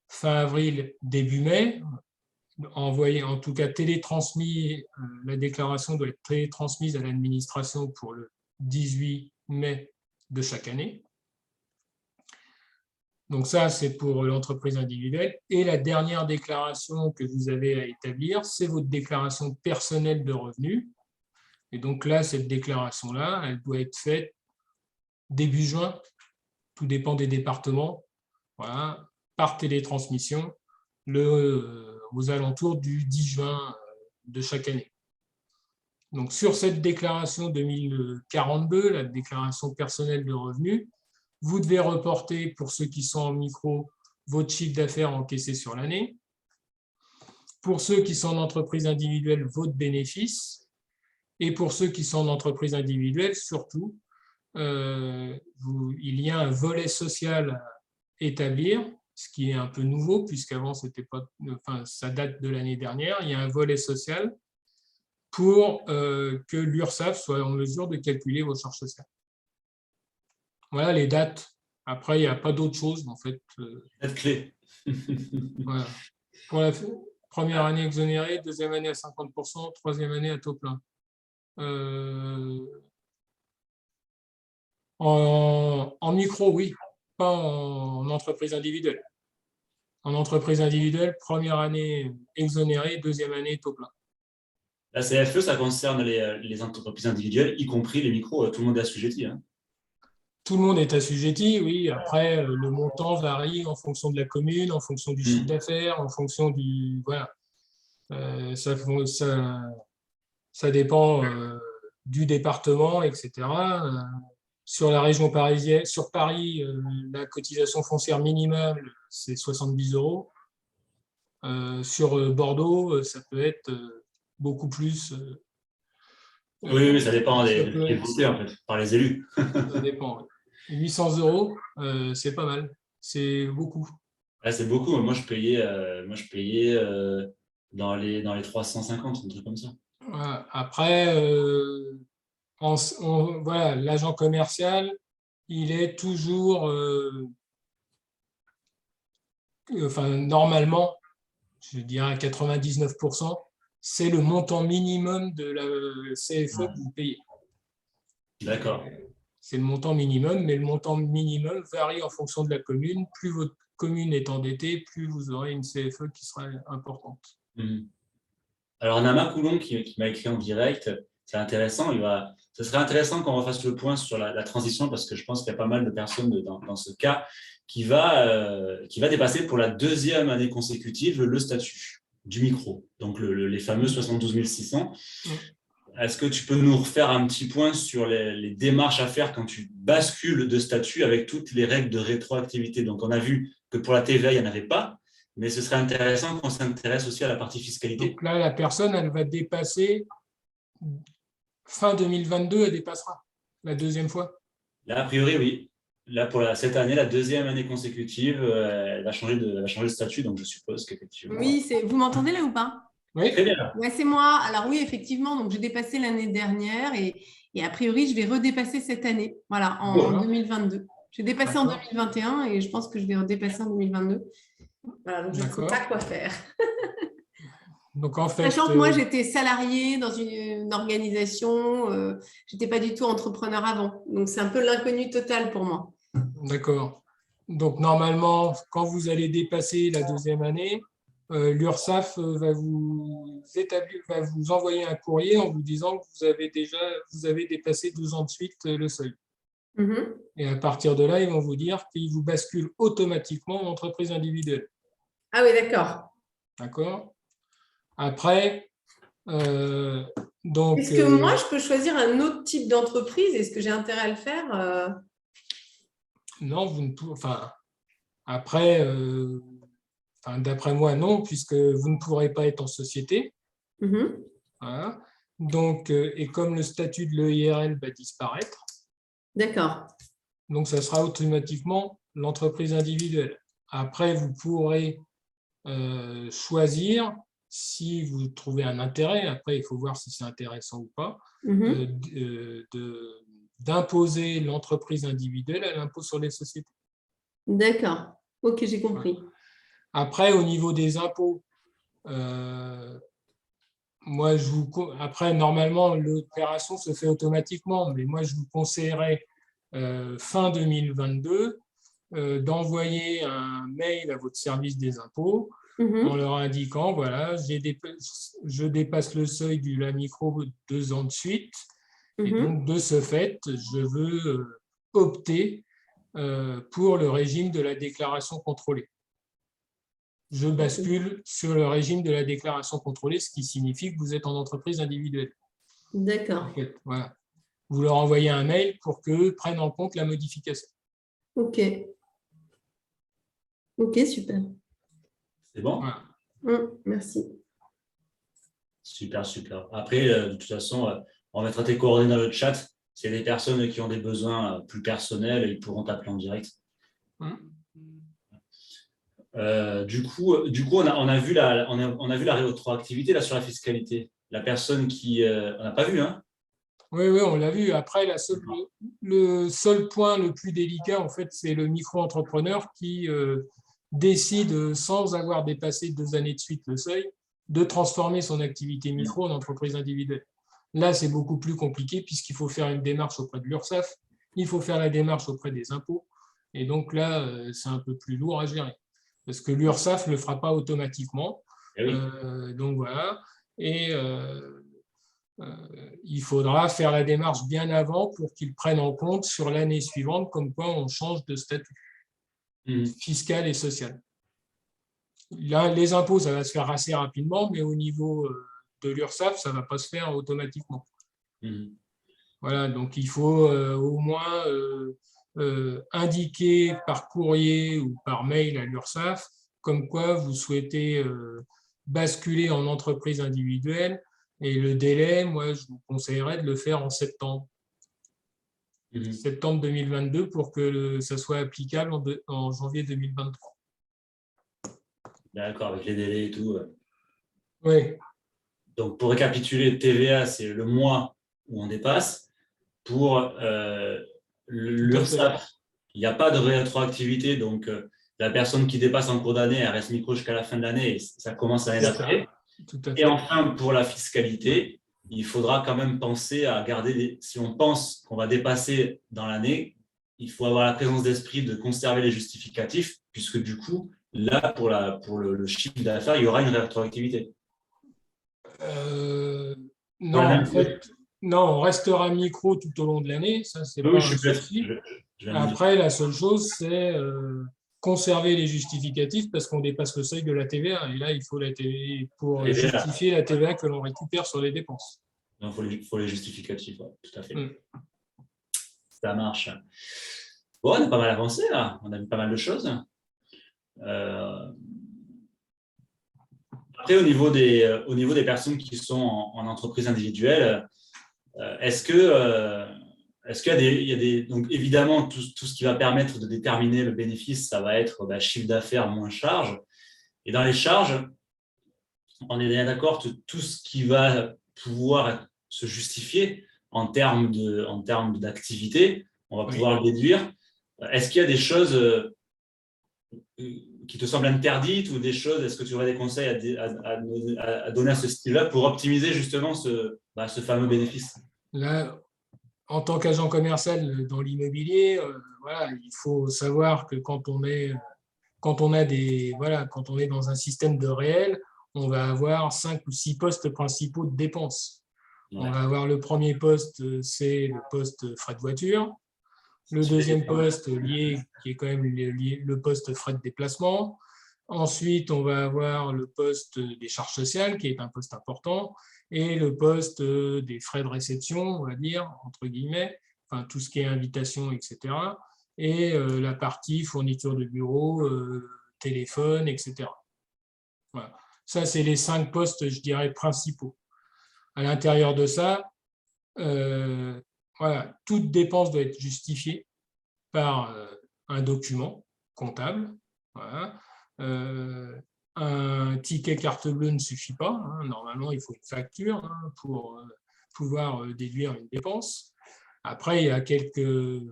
fin avril, début mai. Envoyé, en tout cas télétransmis, la déclaration doit être télétransmise à l'administration pour le 18 mai de chaque année. Donc ça, c'est pour l'entreprise individuelle. Et la dernière déclaration que vous avez à établir, c'est votre déclaration personnelle de revenus. Et donc là, cette déclaration-là, elle doit être faite début juin, tout dépend des départements, voilà, par télétransmission, aux alentours du 10 juin de chaque année. Donc sur cette déclaration 2042, la déclaration personnelle de revenus, vous devez reporter, pour ceux qui sont en micro, votre chiffre d'affaires encaissé sur l'année. Pour ceux qui sont en entreprise individuelle, votre bénéfice. Et pour ceux qui sont en entreprise individuelle, surtout, il y a un volet social à établir, ce qui est un peu nouveau, puisqu'avant, ça date de l'année dernière. Il y a un volet social pour que l'URSSAF soit en mesure de calculer vos charges sociales. Voilà les dates. Après, il n'y a pas d'autre chose, en fait. Date clé. Voilà. Pour la première année exonérée, deuxième année à 50%, troisième année à taux plein. En micro, oui, pas en entreprise individuelle. En entreprise individuelle, première année exonérée, deuxième année taux plein. La CFE, ça concerne les entreprises individuelles, y compris les micros. Tout le monde est assujetti. Hein. Tout le monde est assujetti, oui. Après, le montant varie en fonction de la commune, en fonction du chiffre d'affaires, en fonction du... Voilà. Ça dépend du département, etc. Sur la région parisienne, sur Paris, la cotisation foncière minimale, c'est 70 €. Sur Bordeaux, ça peut être beaucoup plus. Oui, ça dépend des votés, en fait, par les élus. Ça dépend. 800 €, c'est pas mal. C'est beaucoup. Là, c'est beaucoup. Moi, je payais dans les 350, un truc comme ça. Après, voilà, l'agent commercial, il est toujours, normalement, je dirais à 99%, c'est le montant minimum de la CFE que vous payez. D'accord. C'est le montant minimum, mais le montant minimum varie en fonction de la commune. Plus votre commune est endettée, plus vous aurez une CFE qui sera importante. Alors, Nama Coulon qui m'a écrit en direct, c'est intéressant. Ce serait intéressant qu'on refasse le point sur la transition parce que je pense qu'il y a pas mal de personnes dans ce cas qui va dépasser pour la deuxième année consécutive le statut du micro, donc les fameux 72 600. Est-ce que tu peux nous refaire un petit point sur les démarches à faire quand tu bascules de statut avec toutes les règles de rétroactivité? Donc, on a vu que pour la TVA, il n'y en avait pas, mais ce serait intéressant qu'on s'intéresse aussi à la partie fiscalité. Donc là, la personne, elle va dépasser, fin 2022, elle dépassera la deuxième fois. Là, a priori, oui. Là, pour cette année, la deuxième année consécutive, elle va changer de statut, donc je suppose qu'effectivement... Oui, vous m'entendez là ou pas? Oui, Très bien. Ouais, c'est moi. Alors oui, effectivement, donc j'ai dépassé l'année dernière et a priori, je vais redépasser cette année, voilà, en d'accord, 2022. J'ai dépassé en d'accord, 2021 et je pense que je vais redépasser en 2022. Voilà, donc je ne sais pas d'accord. quoi faire. Donc, en fait, Sachant que moi, j'étais salariée dans une organisation, je n'étais pas du tout entrepreneur avant. Donc, c'est un peu l'inconnu total pour moi. d'accord. Donc, normalement, quand vous allez dépasser la deuxième année, l'URSSAF va vous envoyer un courrier en vous disant que vous avez dépassé 2 ans de suite le seuil. Mhm. Et à partir de là, ils vont vous dire qu'ils vous basculent automatiquement en entreprise individuelle. Ah oui, d'accord. D'accord? Après, euh, donc, Est-ce que moi, je peux choisir un autre type d'entreprise? Est-ce que j'ai intérêt à le faire? non, vous ne pouvez, enfin, après, d'après moi, non, puisque vous ne pourrez pas être en société. Mhm. Voilà. Donc, et comme le statut de l'EIRL va disparaître, D'accord. donc ça sera automatiquement l'entreprise individuelle. Après, vous pourrez choisir si vous trouvez un intérêt. Après, il faut voir si c'est intéressant ou pas, Mhm. d'imposer l'entreprise individuelle à l'impôt sur les sociétés. D'accord. Ok, j'ai Voilà. compris. Après, au niveau des impôts, euh, moi, après, normalement, l'opération se fait automatiquement, mais moi, je vous conseillerais fin 2022 d'envoyer un mail à votre service des impôts en Mhm. leur indiquant, voilà, je dépasse le seuil du la micro 2 ans de suite, et Mhm. donc de ce fait, je veux opter pour le régime de la déclaration contrôlée. Je Ok. bascule sur le régime de la déclaration contrôlée, ce qui signifie que vous êtes en entreprise individuelle. En D'accord. fait, voilà. Vous leur envoyez un mail pour qu'eux prennent en compte la modification. Ok. Ok, super. C'est bon? Voilà. Merci. Super, super. Après, de toute façon, on mettra tes coordonnées dans le chat. S'il y a des personnes qui ont des besoins plus personnels, ils pourront t'appeler en direct. Du coup, on a vu la rétroactivité là, sur la fiscalité. La personne qui. On n'a pas vu, hein? Oui, oui, on l'a vu. Après, le seul point le plus délicat, en fait, c'est le micro-entrepreneur qui décide, sans avoir dépassé 2 années de suite le seuil, de transformer son activité micro en entreprise individuelle. Là, c'est beaucoup plus compliqué puisqu'il faut faire une démarche auprès de l'URSSAF, il faut faire la démarche auprès des impôts. Et donc là, c'est un peu plus lourd à gérer parce que l'URSSAF ne le fera pas automatiquement. Eh oui. Donc voilà. Et il faudra faire la démarche bien avant pour qu'ils prennent en compte sur l'année suivante comme quoi on change de statut Mhm. fiscal et social. Là, les impôts, ça va se faire assez rapidement, mais au niveau de l'URSSAF, ça ne va pas se faire automatiquement. Mhm. Voilà, donc il faut au moins indiquer par courrier ou par mail à l'URSSAF comme quoi vous souhaitez basculer en entreprise individuelle. Et le délai, moi, je vous conseillerais de le faire en septembre. Mhm. Septembre 2022 pour que ça soit applicable en janvier 2023. D'accord, avec les délais et tout. Oui, Donc, pour récapituler, TVA, c'est le mois où on dépasse. Pour tout à fait. l'URSSAF, il n'y a pas de rétroactivité. Donc, la personne qui dépasse en cours d'année, elle reste micro jusqu'à la fin de l'année et ça commence l'année C'est d'après. ça, tout à Et fait. enfin, pour la fiscalité, il faudra quand même penser à garder, si on pense qu'on va dépasser dans l'année, il faut avoir la présence d'esprit de conserver les justificatifs, puisque du coup, là, pour le chiffre d'affaires, il y aura une rétroactivité. Euh, Pour non, la en même chose. fait, non, on restera micro tout au long de l'année, ça, c'est Oui, pas je un suis bête. souci. Je viens de me dire. Après, la seule chose, c'est conserver les justificatifs parce qu'on dépasse le seuil de la TVA. Et là, il faut la TVA pour TVA. justifier la TVA que l'on récupère sur les dépenses. Il faut les justificatifs, ouais, tout à fait. Mm. Ça marche. Bon, on a pas mal avancé là. On a vu pas mal de choses. Euh, Après, au niveau des personnes qui sont en entreprise individuelle, est-ce qu'il y a donc évidemment, tout ce qui va permettre de déterminer le bénéfice, ça va être chiffre d'affaires moins charge. Et dans les charges, on est bien d'accord que tout ce qui va pouvoir se justifier en termes d'activité, on va pouvoir le déduire. Est-ce qu'il y a des choses qui te semblent interdites ou des choses, est-ce que tu aurais des conseils à donner à ce style-là pour optimiser justement ce fameux bénéfice? Là, en tant qu'agent commercial dans l'immobilier, voilà, il faut savoir que quand on est dans un système de réel, on va avoir 5 ou 6 postes principaux de dépenses. Ouais. On va avoir le premier poste, c'est le poste frais de voiture. Le deuxième poste lié, qui est quand même le poste frais de déplacement. Ensuite, on va avoir le poste des charges sociales, qui est un poste important, et le poste des frais de réception, on va dire, entre guillemets, enfin, tout ce qui est invitation, etc. Et la partie fourniture de bureau, téléphone, etc. Voilà. Ça, c'est les 5 postes, je dirais, principaux. À l'intérieur de ça, voilà, toute dépense doit être justifiée par un document comptable. Voilà. Un ticket carte bleue ne suffit pas. Hein. Normalement, il faut une facture pour pouvoir déduire une dépense. Après, il y a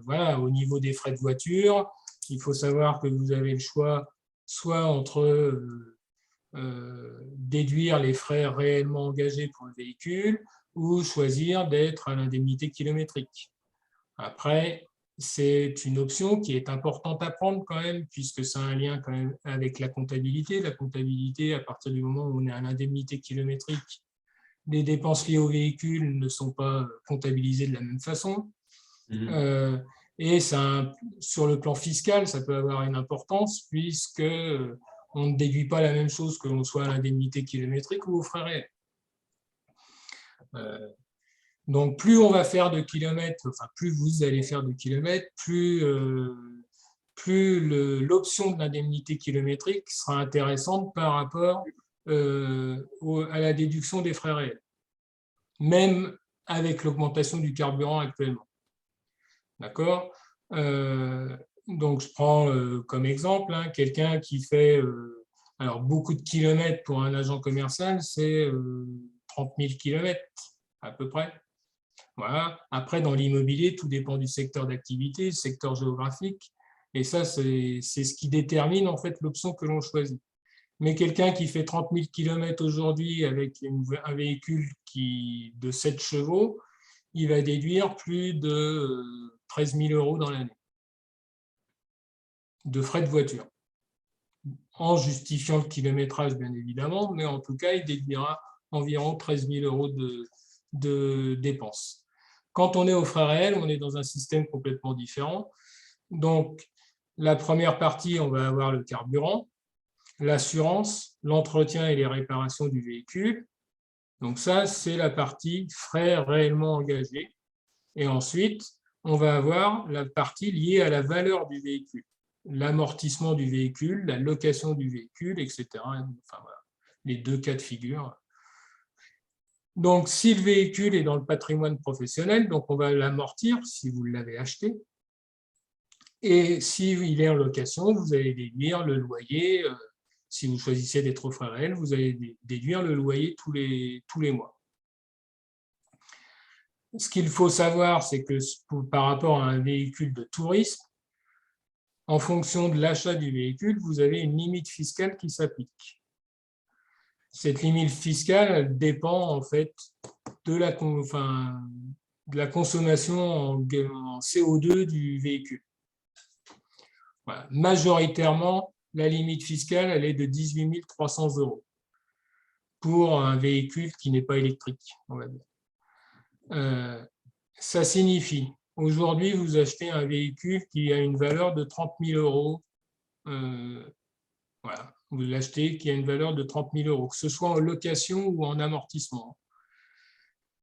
voilà, au niveau des frais de voiture, il faut savoir que vous avez le choix soit entre déduire les frais réellement engagés pour le véhicule ou choisir d'être à l'indemnité kilométrique. Après, c'est une option qui est importante à prendre quand même, puisque ça a un lien quand même avec la comptabilité. La comptabilité, à partir du moment où on est à l'indemnité kilométrique, les dépenses liées au véhicule ne sont pas comptabilisées de la même façon. Et ça, sur le plan fiscal, ça peut avoir une importance, puisque on ne déduit pas la même chose que l'on soit à l'indemnité kilométrique ou aux frais réels. Donc, plus on va faire de kilomètres, enfin, plus vous allez faire de kilomètres, plus l'option de l'indemnité kilométrique sera intéressante par rapport à la déduction des frais réels, même avec l'augmentation du carburant actuellement. D'accord ? Donc, je prends comme exemple quelqu'un qui fait alors beaucoup de kilomètres pour un agent commercial, c'est 30 000 kilomètres à peu près. Voilà. Après, dans l'immobilier, tout dépend du secteur d'activité, secteur géographique. Et ça, c'est ce qui détermine en fait l'option que l'on choisit. Mais quelqu'un qui fait 30 000 km aujourd'hui avec un véhicule de 7 chevaux, il va déduire plus de 13 000 € dans l'année de frais de voiture. En justifiant le kilométrage, bien évidemment, mais en tout cas, il déduira environ 13 000 € de dépenses. Quand on est aux frais réels, on est dans un système complètement différent. Donc, la première partie, on va avoir le carburant, l'assurance, l'entretien et les réparations du véhicule. Donc ça, c'est la partie frais réellement engagés. Et ensuite, on va avoir la partie liée à la valeur du véhicule, l'amortissement du véhicule, la location du véhicule, etc. Enfin, voilà, les 2 cas de figure. Donc, si le véhicule est dans le patrimoine professionnel, donc on va l'amortir si vous l'avez acheté. Et s'il est en location, vous allez déduire le loyer. Si vous choisissez d'être au frais réel, vous allez déduire le loyer tous les mois. Ce qu'il faut savoir, c'est que par rapport à un véhicule de tourisme, en fonction de l'achat du véhicule, vous avez une limite fiscale qui s'applique. Cette limite fiscale, elle dépend en fait de la consommation en CO2 du véhicule. Voilà. Majoritairement, la limite fiscale, elle est de 18 300 € pour un véhicule qui n'est pas électrique, on va dire. Ça signifie, aujourd'hui, vous achetez un véhicule qui a une valeur de 30 000 €. Voilà. Vous l'achetez qui a une valeur de 30 000 €, que ce soit en location ou en amortissement.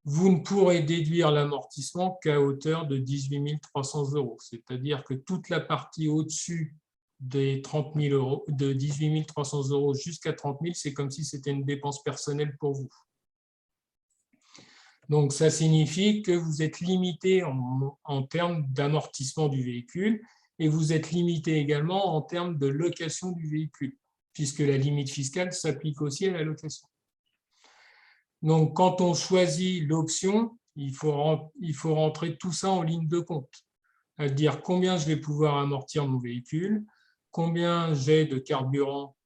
Vous ne pourrez déduire l'amortissement qu'à hauteur de 18 300 €. C'est-à-dire que toute la partie au-dessus des 30 000 €, de 18 300 € jusqu'à 30 000, c'est comme si c'était une dépense personnelle pour vous. Donc, ça signifie que vous êtes limité en termes d'amortissement du véhicule et vous êtes limité également en termes de location du véhicule, puisque la limite fiscale s'applique aussi à la location. Donc, quand on choisit l'option, il faut rentrer tout ça en ligne de compte. C'est-à-dire combien je vais pouvoir amortir mon véhicule, combien j'ai de carburant,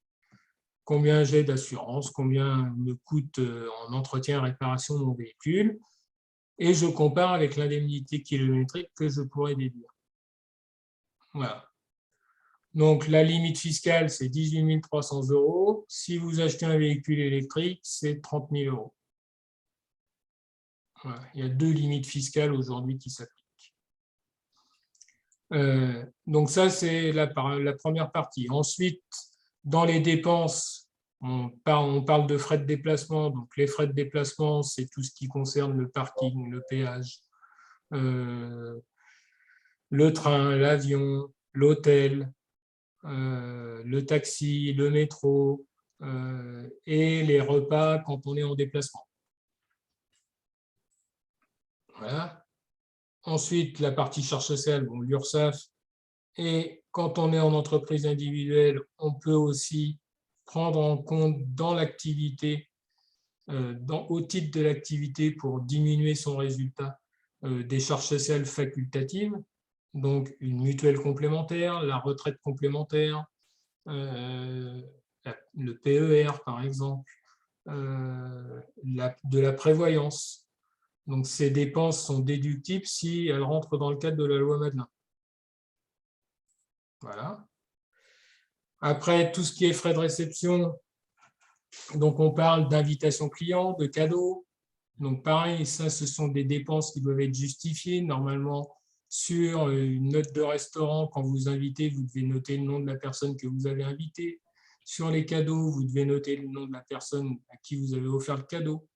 combien j'ai d'assurance, combien me coûte en entretien et réparation mon véhicule, et je compare avec l'indemnité kilométrique que je pourrais déduire. Voilà. Donc, la limite fiscale, c'est 18 300 €. Si vous achetez un véhicule électrique, c'est 30 000 €. Voilà. Il y a 2 limites fiscales aujourd'hui qui s'appliquent. Donc, ça, c'est la première partie. Ensuite, dans les dépenses, on parle de frais de déplacement. Donc, les frais de déplacement, c'est tout ce qui concerne le parking, le péage, le train, l'avion, l'hôtel, le taxi, le métro et les repas quand on est en déplacement. Voilà. Ensuite, la partie charge sociale, bon, l'URSSAF. Et quand on est en entreprise individuelle, on peut aussi prendre en compte dans l'activité, au titre de l'activité pour diminuer son résultat, des charges sociales facultatives, donc une mutuelle complémentaire, la retraite complémentaire, le PER par exemple, de la prévoyance. Donc ces dépenses sont déductibles si elles rentrent dans le cadre de la loi Madelin. Voilà. Après, tout ce qui est frais de réception, donc on parle d'invitation client, de cadeaux. Donc pareil, ça, ce sont des dépenses qui doivent être justifiées. Normalement, sur une note de restaurant, quand vous invitez, vous devez noter le nom de la personne que vous avez invitée. Sur les cadeaux, vous devez noter le nom de la personne à qui vous avez offert le cadeau.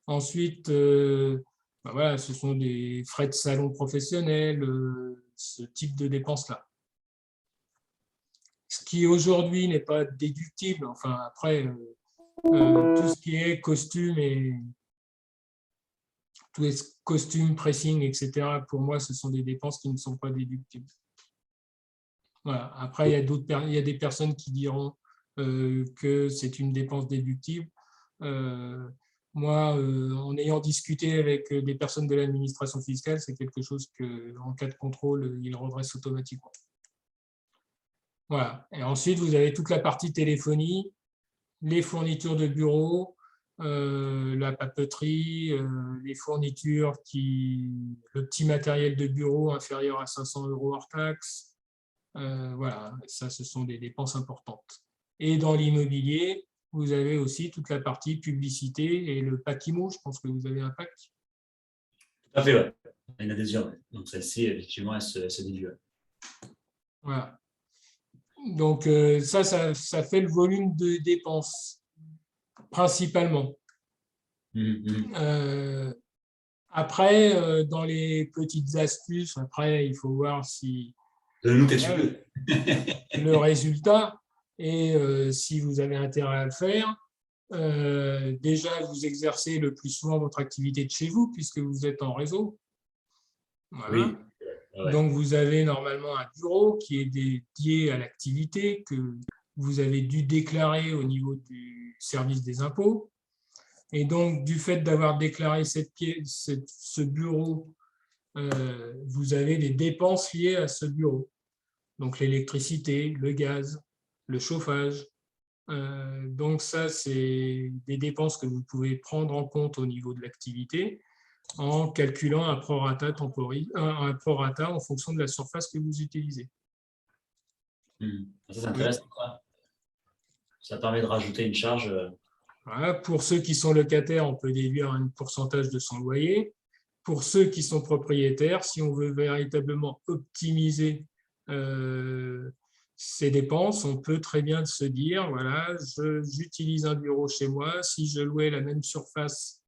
Ensuite, voilà, ce sont des frais de salon professionnel, ce type de dépenses-là. Ce qui aujourd'hui n'est pas déductible, enfin après, tout ce qui est costume et tous les costumes, pressing, etc., pour moi, ce sont des dépenses qui ne sont pas déductibles. Voilà. Après, il y a des personnes qui diront que c'est une dépense déductible. Moi, en ayant discuté avec des personnes de l'administration fiscale, c'est quelque chose que, en cas de contrôle, ils redressent automatiquement. Voilà. Et ensuite, vous avez toute la partie téléphonie, les fournitures de bureau, la papeterie, les fournitures, le petit matériel de bureau inférieur à 500 € hors taxe. Voilà, ça, ce sont des dépenses importantes. Et dans l'immobilier, vous avez aussi toute la partie publicité et le pack IMO. Je pense que vous avez un pack. Tout à fait, ouais. Une adhésion. Donc, celle-ci, effectivement, elle se déduit. Voilà. Donc, ça fait le volume de dépenses, principalement. Après, dans les petites astuces, après, il faut voir si le résultat et si vous avez intérêt à le faire. Déjà, vous exercez le plus souvent votre activité de chez vous, puisque vous êtes en réseau. Voilà. Oui. Ouais. Donc, vous avez normalement un bureau qui est dédié à l'activité que vous avez dû déclarer au niveau du service des impôts. Et donc, du fait d'avoir déclaré ce bureau, vous avez des dépenses liées à ce bureau. Donc, l'électricité, le gaz, le chauffage. Donc, ça, c'est des dépenses que vous pouvez prendre en compte au niveau de l'activité en calculant un prorata en fonction de la surface que vous utilisez. Ça, c'est intéressant. Ça permet de rajouter une charge. Voilà. Pour ceux qui sont locataires, on peut déduire un pourcentage de son loyer. Pour ceux qui sont propriétaires, si on veut véritablement optimiser ces dépenses, on peut très bien se dire, voilà, j'utilise un bureau chez moi, si je louais la même surface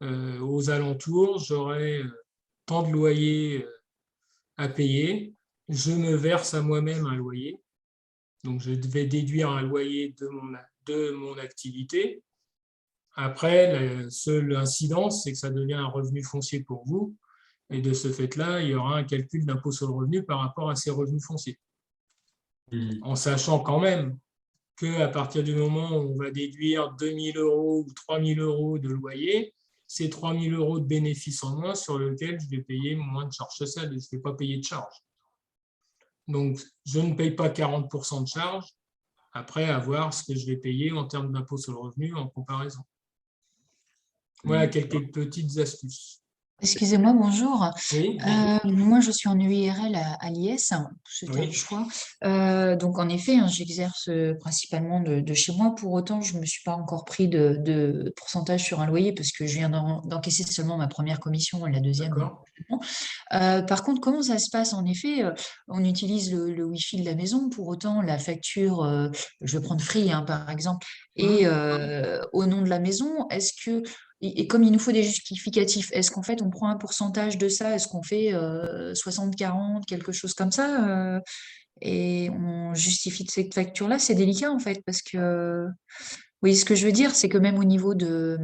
aux alentours, j'aurais tant de loyers à payer, je me verse à moi-même un loyer, donc je vais déduire un loyer de mon activité. Après, seule incidence, c'est que ça devient un revenu foncier pour vous, et de ce fait-là, il y aura un calcul d'impôt sur le revenu par rapport à ces revenus fonciers. En sachant quand même qu'à partir du moment où on va déduire 2 000 € ou 3 000 € de loyer, c'est 3 000 € de bénéfices en moins sur lequel je vais payer moins de charges sociales et je ne vais pas payer de charges. Donc, je ne paye pas 40% de charges après avoir ce que je vais payer en termes d'impôt sur le revenu en comparaison. Voilà quelques petites astuces. Excusez-moi, bonjour. Oui, Moi, je suis en UIRL à l'IS, c'est Oui. un choix. Donc, en effet, j'exerce principalement de chez moi. Pour autant, je ne me suis pas encore pris de pourcentage sur un loyer parce que je viens d'encaisser seulement ma première commission et la deuxième. d'accord. Par contre, comment ça se passe? En effet, on utilise le Wi-Fi de la maison. Pour autant, la facture, je vais prendre Free, par exemple, et au nom de la maison, est-ce que et comme il nous faut des justificatifs, est-ce qu'en fait, on prend un pourcentage de ça? Est-ce qu'on fait 60-40, quelque chose comme ça? Et on justifie de cette facture-là? C'est délicat, en fait, parce que, oui, ce que je veux dire, c'est que même au niveau de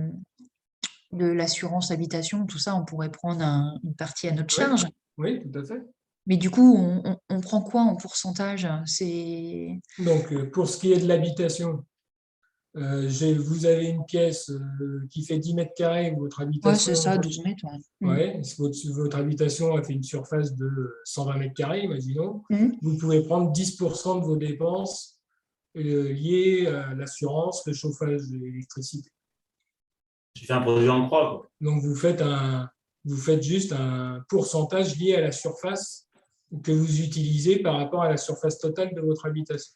l'assurance habitation, tout ça, on pourrait prendre une partie à notre Oui. charge. Oui, tout à fait. Mais du coup, on prend quoi en pourcentage? Donc, pour ce qui est de l'habitation, vous avez une pièce qui fait 10 mètres carrés, votre Ouais, habitation, c'est ça, 12 mètres. Ouais. ouais, votre habitation a fait une surface de 120 mètres carrés, imaginons. Mhm. Vous pouvez prendre 10% de vos dépenses liées à l'assurance, le chauffage et l'électricité. Tu fais un produit en croix, quoi. Donc, vous faites juste un pourcentage lié à la surface que vous utilisez par rapport à la surface totale de votre habitation.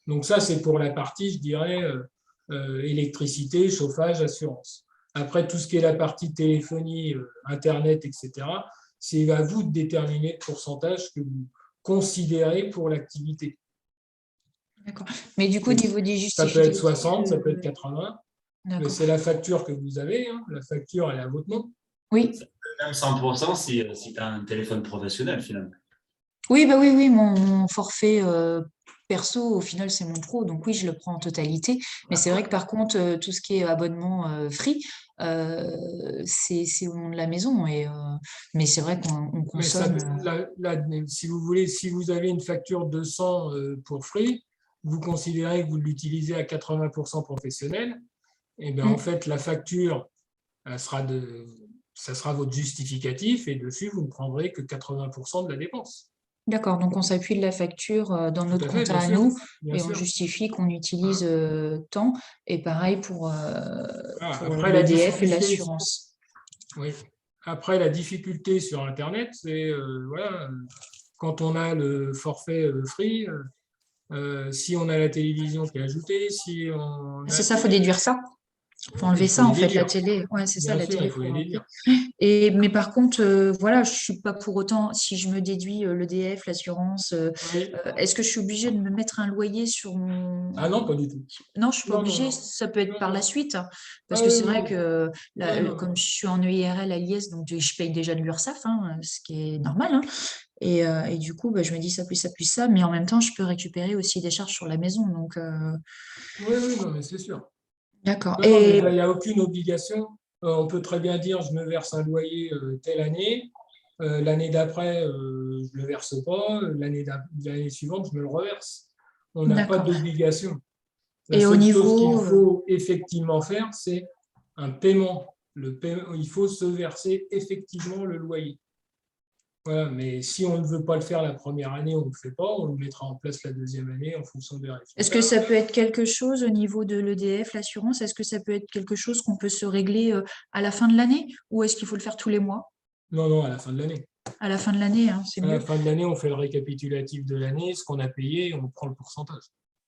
Donc, ça, c'est pour la partie, je dirais, électricité, chauffage, assurance. Après, tout ce qui est la partie téléphonie, Internet, etc., c'est à vous de déterminer le pourcentage que vous considérez pour l'activité. D'accord. Mais du coup, au niveau des Ça peut être justificatifs. 60, ça peut être 80, mais D'accord. c'est la facture que vous avez. La facture, elle est à votre nom. Oui. Même 100% si tu as un téléphone professionnel, finalement. Oui, bah oui, mon forfait perso, au final, c'est mon pro, donc oui, je le prends en totalité. Mais c'est vrai que par contre, tout ce qui est abonnement free, c'est au nom de la maison. Mais c'est vrai qu'on Mais ça, consomme. si vous voulez, si vous avez une facture de 100 pour Free, vous considérez que vous l'utilisez à 80% professionnel, et bien en fait, la facture, ça sera votre justificatif, et dessus, vous ne prendrez que 80% de la dépense. D'accord, donc on s'appuie de la facture dans Tout notre à fait, compte bien à sûr. nous Bien et on sûr. justifie qu'on utilise tant. Et pareil pour Après, la l'EDF et difficulté, l'assurance. oui. Après, la difficulté sur Internet, c'est voilà, quand on a le forfait Free, si on a la télévision qui est ajoutée, si on C'est a... ça, il faut déduire ça. Il faut enlever Il faut ça, les en fait, la déduire. télé. Ouais, c'est ça, Bien la sûr, télé, il faut faut les l'enlever. déduire. Mais par contre, voilà, je suis pas pour autant, si je me déduis l'EDF, l'assurance, Oui. est-ce que je suis obligée de me mettre un loyer sur mon... Ah non, pas du tout. Non, je suis pas Non, non, obligée, non. ça peut être Non, par la non. suite, parce Ah que oui, c'est vrai non. que Non, non, comme non. je suis en EIRL à l'IS, donc je paye déjà de l'URSSAF, ce qui est normal, hein. Et du coup, bah, je me dis ça plus ça, mais en même temps, je peux récupérer aussi des charges sur la maison. Donc, Oui, oui, non, mais c'est sûr. d'accord. Non, non, mais il n'y a aucune obligation. On peut très bien dire, je me verse un loyer telle année. L'année d'après, je ne le verse pas. L'année suivante, je me le reverse. On n'a pas D'accord. d'obligation. La Et au seule chose qu'il niveau, faut effectivement faire, c'est un paiement. Il faut se verser effectivement le loyer. Voilà, mais si on ne veut pas le faire la première année, on ne le fait pas, on le mettra en place la deuxième année en fonction des est-ce que résultats. ça peut être quelque chose au niveau de l'EDF, l'assurance, est-ce que ça peut être quelque chose qu'on peut se régler à la fin de l'année ou est-ce qu'il faut le faire tous les mois? Non, non, à la fin de l'année. À la fin de l'année, c'est À la mieux. fin de l'année, on fait le récapitulatif de l'année, ce qu'on a payé, et on prend le pourcentage.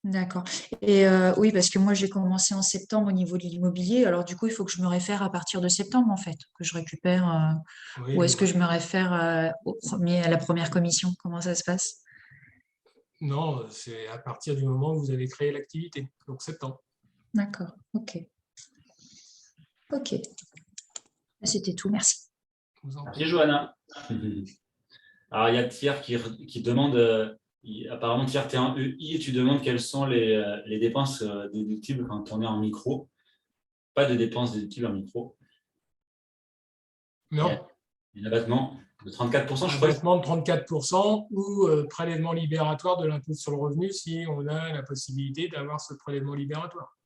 D'accord. Et oui, parce que moi, j'ai commencé en septembre au niveau de l'immobilier. Alors, du coup, il faut que je me réfère à partir de septembre, en fait, que je récupère. Oui, Ou est-ce que je me réfère à la première commission? Comment ça se passe? non, c'est à partir du moment où vous avez créé l'activité, donc septembre. D'accord. OK. OK. C'était tout. Merci. Je vous en prie. Merci, Johanna. Alors, il y a Thierry qui demande, apparemment, Thierry, tu es en EI et tu demandes quelles sont les dépenses déductibles quand on est en micro. Pas de dépenses déductibles en micro. Non, Il y a un abattement. De 34%, je Un crois. abattement de 34% ou prélèvement libératoire de l'impôt sur le revenu si on a la possibilité d'avoir ce prélèvement libératoire.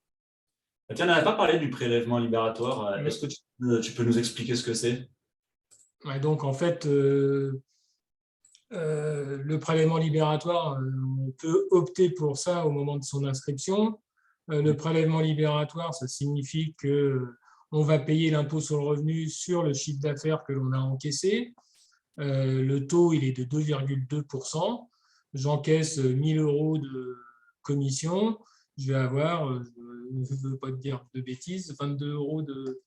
Tiens, on n'avait pas parlé du prélèvement libératoire. Oui. Est-ce que tu peux nous expliquer ce que c'est? Et donc, en fait, le prélèvement libératoire, on peut opter pour ça au moment de son inscription. Le prélèvement libératoire, ça signifie qu'on va payer l'impôt sur le revenu sur le chiffre d'affaires que l'on a encaissé. Le taux, il est de 2,2%. J'encaisse 1 000 € de commission. Je vais avoir, je ne veux pas te dire de bêtises, 22 €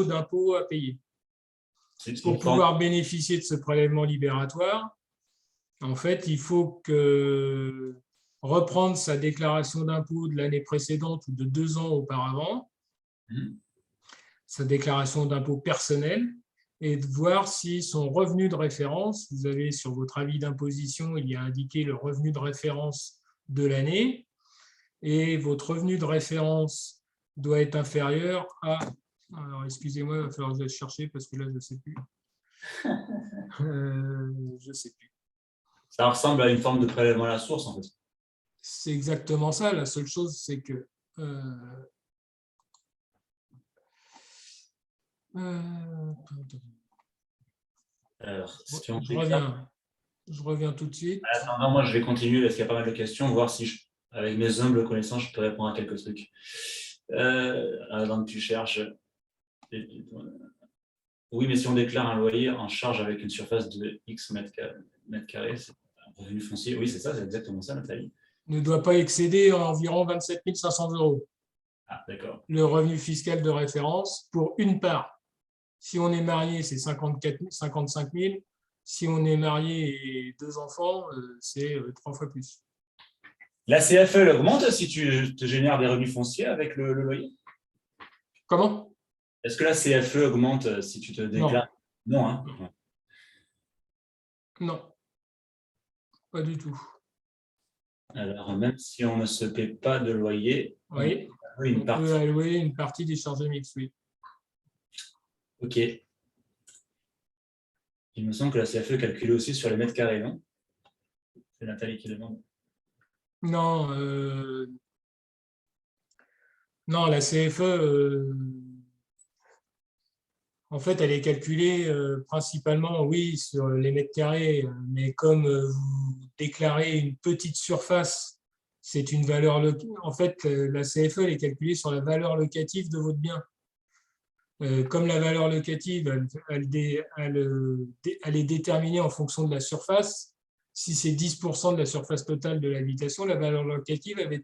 d'impôt à payer. Pour pouvoir bénéficier de ce prélèvement libératoire, en fait, il faut reprendre sa déclaration d'impôt de l'année précédente ou de 2 ans auparavant, sa déclaration d'impôt personnelle, et de voir si son revenu de référence, vous avez sur votre avis d'imposition, il y a indiqué le revenu de référence de l'année, et votre revenu de référence doit être inférieur à... Alors, excusez-moi, il va falloir que je vais chercher parce que là, je ne sais plus. Je ne sais plus. Ça ressemble à une forme de prélèvement à la source, en fait. C'est exactement ça. La seule chose, c'est que... Alors, si on je reviens tout de suite. Attends, moi, je vais continuer parce qu'il y a pas mal de questions, voir si, avec mes humbles connaissances, je peux répondre à quelques trucs. Avant que tu cherches. Oui, mais si on déclare un loyer en charge avec une surface de X mètres carrés, c'est un revenu foncier. Oui, c'est ça, c'est exactement ça, Nathalie. Ne doit pas excéder environ 27 500 €. Ah, d'accord. Le revenu fiscal de référence pour une part. Si on est marié, c'est 55 000. Si on est marié et 2 enfants, c'est 3 fois plus. La CFE, elle augmente si tu te génères des revenus fonciers avec le loyer? Comment? Est-ce que la CFE augmente si tu te déclares? Non, hein? Non, pas du tout. Alors, même si on ne se paie pas de loyer, Oui, on peut allouer une partie des charges mixtes, oui. Ok. Il me semble que la CFE est calculée aussi sur les mètres carrés, non? C'est Nathalie qui demande. Non, non, la CFE, en fait, elle est calculée principalement, oui, sur les mètres carrés, mais comme vous déclarez une petite surface, c'est une valeur locative. En fait, la CFE, elle est calculée sur la valeur locative de votre bien. Comme la valeur locative, elle est déterminée en fonction de la surface. Si c'est 10% de la surface totale de l'habitation, la valeur locative elle est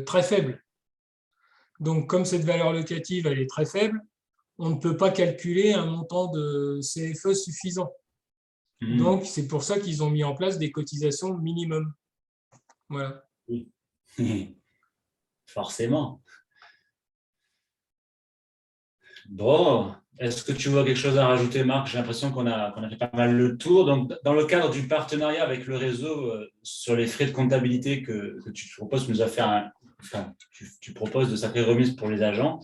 très faible. Donc, comme cette valeur locative elle est très faible, on ne peut pas calculer un montant de CFE suffisant. Donc, c'est pour ça qu'ils ont mis en place des cotisations minimum. Voilà. Oui. Forcément. Bon, est-ce que tu vois quelque chose à rajouter, Marc? J'ai l'impression qu'on a fait pas mal le tour. Donc, dans le cadre du partenariat avec le réseau sur les frais de comptabilité que tu proposes, tu nous as fait tu proposes de sacrées remises pour les agents.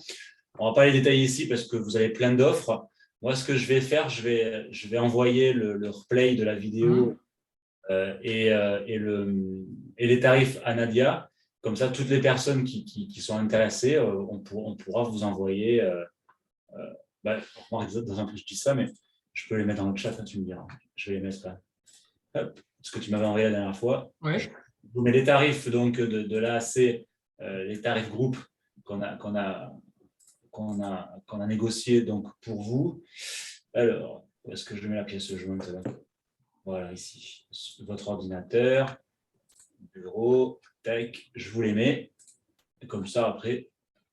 On ne va pas les détailler ici parce que vous avez plein d'offres. Moi, ce que je vais faire, je vais envoyer le replay de la vidéo et les tarifs à Nadia. Comme ça, toutes les personnes qui sont intéressées, on pourra vous envoyer. Dans un peu, je dis ça, mais je peux les mettre dans le chat, tu me diras. Je vais les mettre là. Hop, ce que tu m'avais envoyé la dernière fois. Ouais. Je vous mets les tarifs donc, de l'AAC, les tarifs groupes qu'on a négocié donc, pour vous. Alors, où est-ce que je mets la pièce jointe là? Voilà, ici. Votre ordinateur, bureau, tac, je vous les mets. Et comme ça, après,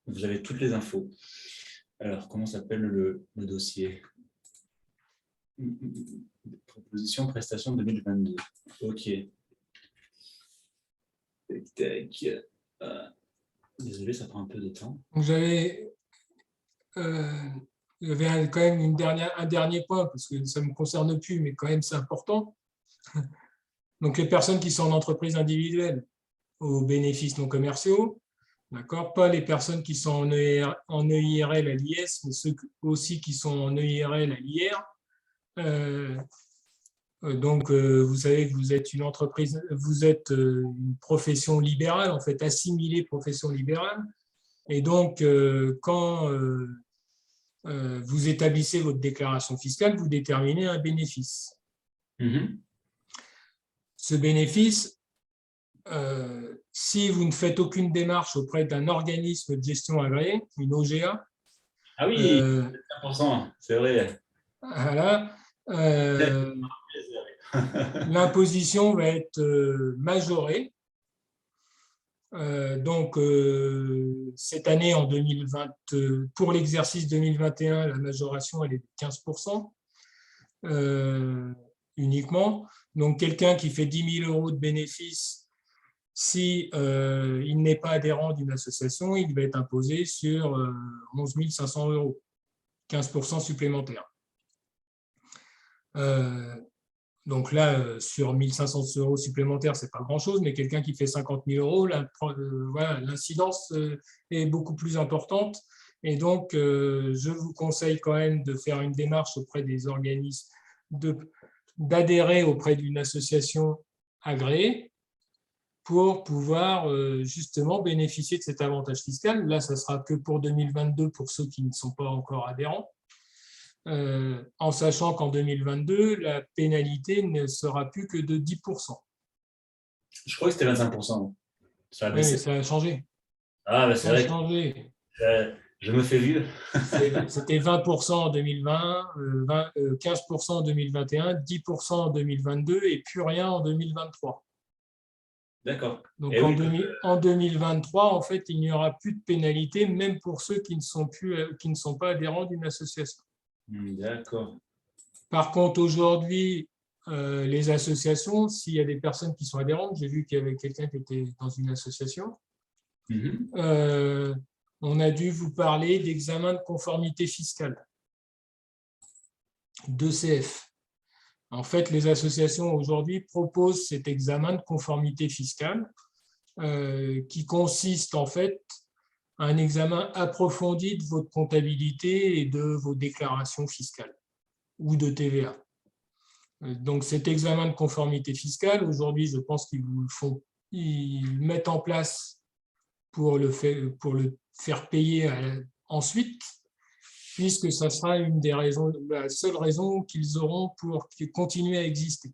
vous avez toutes les infos. Alors, comment s'appelle le dossier? Proposition prestation 2022. OK. Tac. Désolé, ça prend un peu de temps. J'avais quand même un dernier point, parce que ça ne me concerne plus, mais quand même c'est important. Donc les personnes qui sont en entreprise individuelle aux bénéfices non commerciaux, D'accord? Pas les personnes qui sont en EIRL à l'IS, mais ceux aussi qui sont en EIRL à l'IR. Donc, vous savez que vous êtes une entreprise, vous êtes une profession libérale, en fait, assimilée profession libérale. Et donc, quand vous établissez votre déclaration fiscale, vous déterminez un bénéfice. Mhm. Ce bénéfice, si vous ne faites aucune démarche auprès d'un organisme de gestion agréé, une OGA, Ah oui, 100%, c'est vrai. voilà, l'imposition va être majorée. Donc, cette année, en 2020, pour l'exercice 2021, la majoration elle est de 15% uniquement. Donc, quelqu'un qui fait 10 000 € de bénéfices, si il n'est pas adhérent d'une association, il va être imposé sur 11 500 €, 15% supplémentaire. Donc là, sur 1 500 € supplémentaires, ce n'est pas grand-chose, mais quelqu'un qui fait 50 000 €, voilà, l'incidence est beaucoup plus importante. Et donc, je vous conseille quand même de faire une démarche auprès des organismes, d'adhérer auprès d'une association agréée pour pouvoir justement bénéficier de cet avantage fiscal. Là, ça ne sera que pour 2022 pour ceux qui ne sont pas encore adhérents. En sachant qu'en 2022, la pénalité ne sera plus que de 10%. Je crois que c'était 25%. Ça a Oui, mais baissé. ça a changé. Ah, bah, c'est Ça a vrai que changé. je me fais vieux. C'était 20% en 2020, 15% en 2021, 10% en 2022 et plus rien en 2023. D'accord. Donc Eh oui. en 2023, en fait, il n'y aura plus de pénalité, même pour ceux qui ne sont pas adhérents d'une association. D'accord. Par contre, aujourd'hui, les associations, s'il y a des personnes qui sont adhérentes, j'ai vu qu'il y avait quelqu'un qui était dans une association, Mhm. on a dû vous parler d'examen de conformité fiscale, d'ECF. En fait, les associations aujourd'hui proposent cet examen de conformité fiscale qui consiste en fait à un examen approfondi de votre comptabilité et de vos déclarations fiscales ou de TVA. Donc, cet examen de conformité fiscale, aujourd'hui, je pense qu'ils vous le font, ils mettent en place pour le faire payer ensuite, puisque ça sera une des raisons, la seule raison qu'ils auront pour continuer à exister.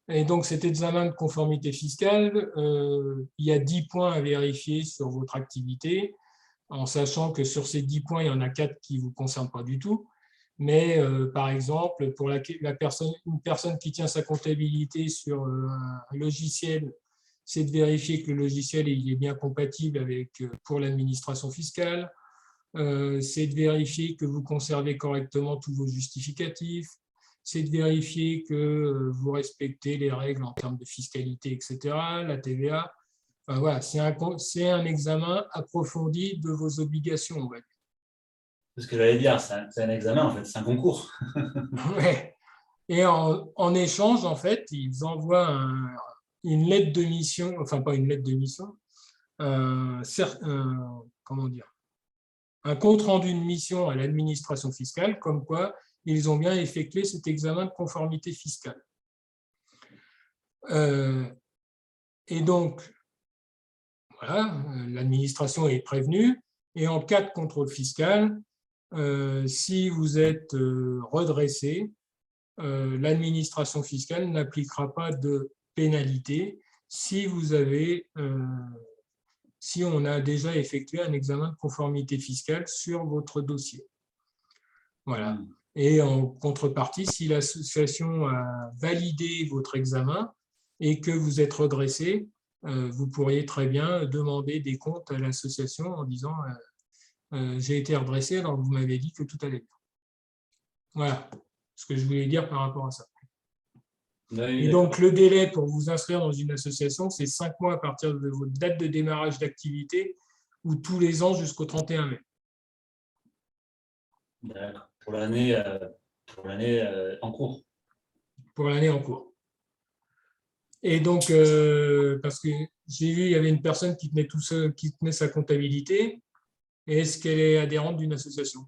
Et donc, cet examen de conformité fiscale, il y a 10 points à vérifier sur votre activité, en sachant que sur ces 10 points, il y en a 4 qui ne vous concernent pas du tout. Mais par exemple, pour une personne qui tient sa comptabilité sur un logiciel, c'est de vérifier que le logiciel il est bien compatible pour l'administration fiscale. C'est de vérifier que vous conservez correctement tous vos justificatifs. C'est de vérifier que vous respectez les règles en termes de fiscalité, etc., la TVA. Enfin, voilà, c'est un examen approfondi de vos obligations, on va dire. C'est ce que j'allais dire, c'est un examen, en fait, c'est un concours. Ouais. Et en échange, en fait, ils envoient une lettre de mission, enfin pas une lettre de mission, comment dire, un compte rendu de mission à l'administration fiscale, comme quoi ils ont bien effectué cet examen de conformité fiscale. Et donc, voilà, l'administration est prévenue, et en cas de contrôle fiscal, si vous êtes redressé, l'administration fiscale n'appliquera pas de pénalité si on a déjà effectué un examen de conformité fiscale sur votre dossier. Voilà. Et en contrepartie, si l'association a validé votre examen et que vous êtes redressé, vous pourriez très bien demander des comptes à l'association en disant j'ai été redressé, alors vous m'avez dit que tout allait bien. Voilà ce que je voulais dire par rapport à ça. Oui, Et donc, le délai pour vous inscrire dans une association, c'est 5 mois à partir de votre date de démarrage d'activité ou tous les ans jusqu'au 31 mai. d'accord. Pour l'année en cours. Pour l'année en cours. Et donc, parce que j'ai vu, il y avait une personne qui tenait qui tenait sa comptabilité. Et est-ce qu'elle est adhérente d'une association?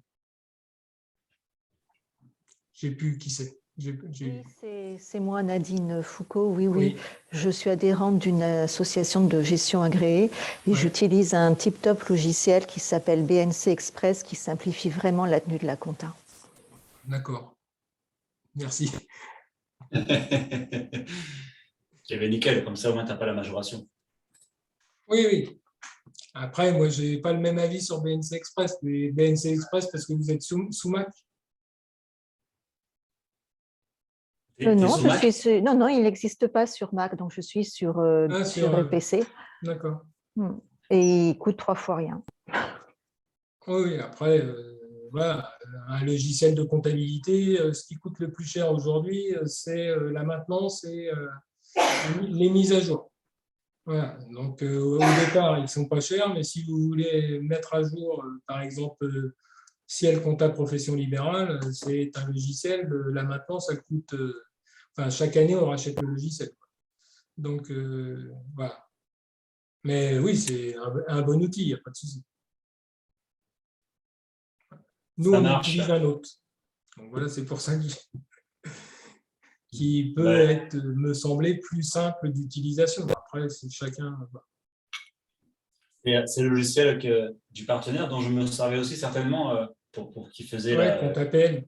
Je ne sais plus qui c'est. Oui, c'est moi, Nadine Foucault. Oui, oui. Oui, Je suis adhérente d'une association de gestion agréée et ouais, j'utilise un tip-top logiciel qui s'appelle BNC Express qui simplifie vraiment la tenue de la compta. d'accord. Merci. Eh bien, nickel, comme ça, au moins, tu n'as pas la majoration. Oui, oui. Après, moi, je n'ai pas le même avis sur BNC Express. Mais BNC Express, parce que vous êtes sous Mac. T'es Non, sous Mac? non, non, il n'existe pas sur Mac, donc je suis sur, Ah, sur des PC. d'accord. Et il coûte 3 fois rien. Oui, oui, après, voilà, un logiciel de comptabilité, ce qui coûte le plus cher aujourd'hui, c'est la maintenance et les mises à jour. Voilà. Donc, au départ, ils ne sont pas chers, mais si vous voulez mettre à jour, par exemple, Ciel Compta Profession Libérale, c'est un logiciel, la maintenance, ça coûte. Enfin, chaque année, on rachète le logiciel. Donc, voilà. Mais oui, c'est un bon outil, il n'y a pas de souci. Nous, Ça on marche. utilise un autre. Donc, voilà, c'est pour ça qui peut Ouais. être, me sembler, plus simple d'utilisation. Après, c'est chacun. C'est le logiciel du partenaire dont je me servais aussi certainement pour qui faisait Ouais, la. compte APL.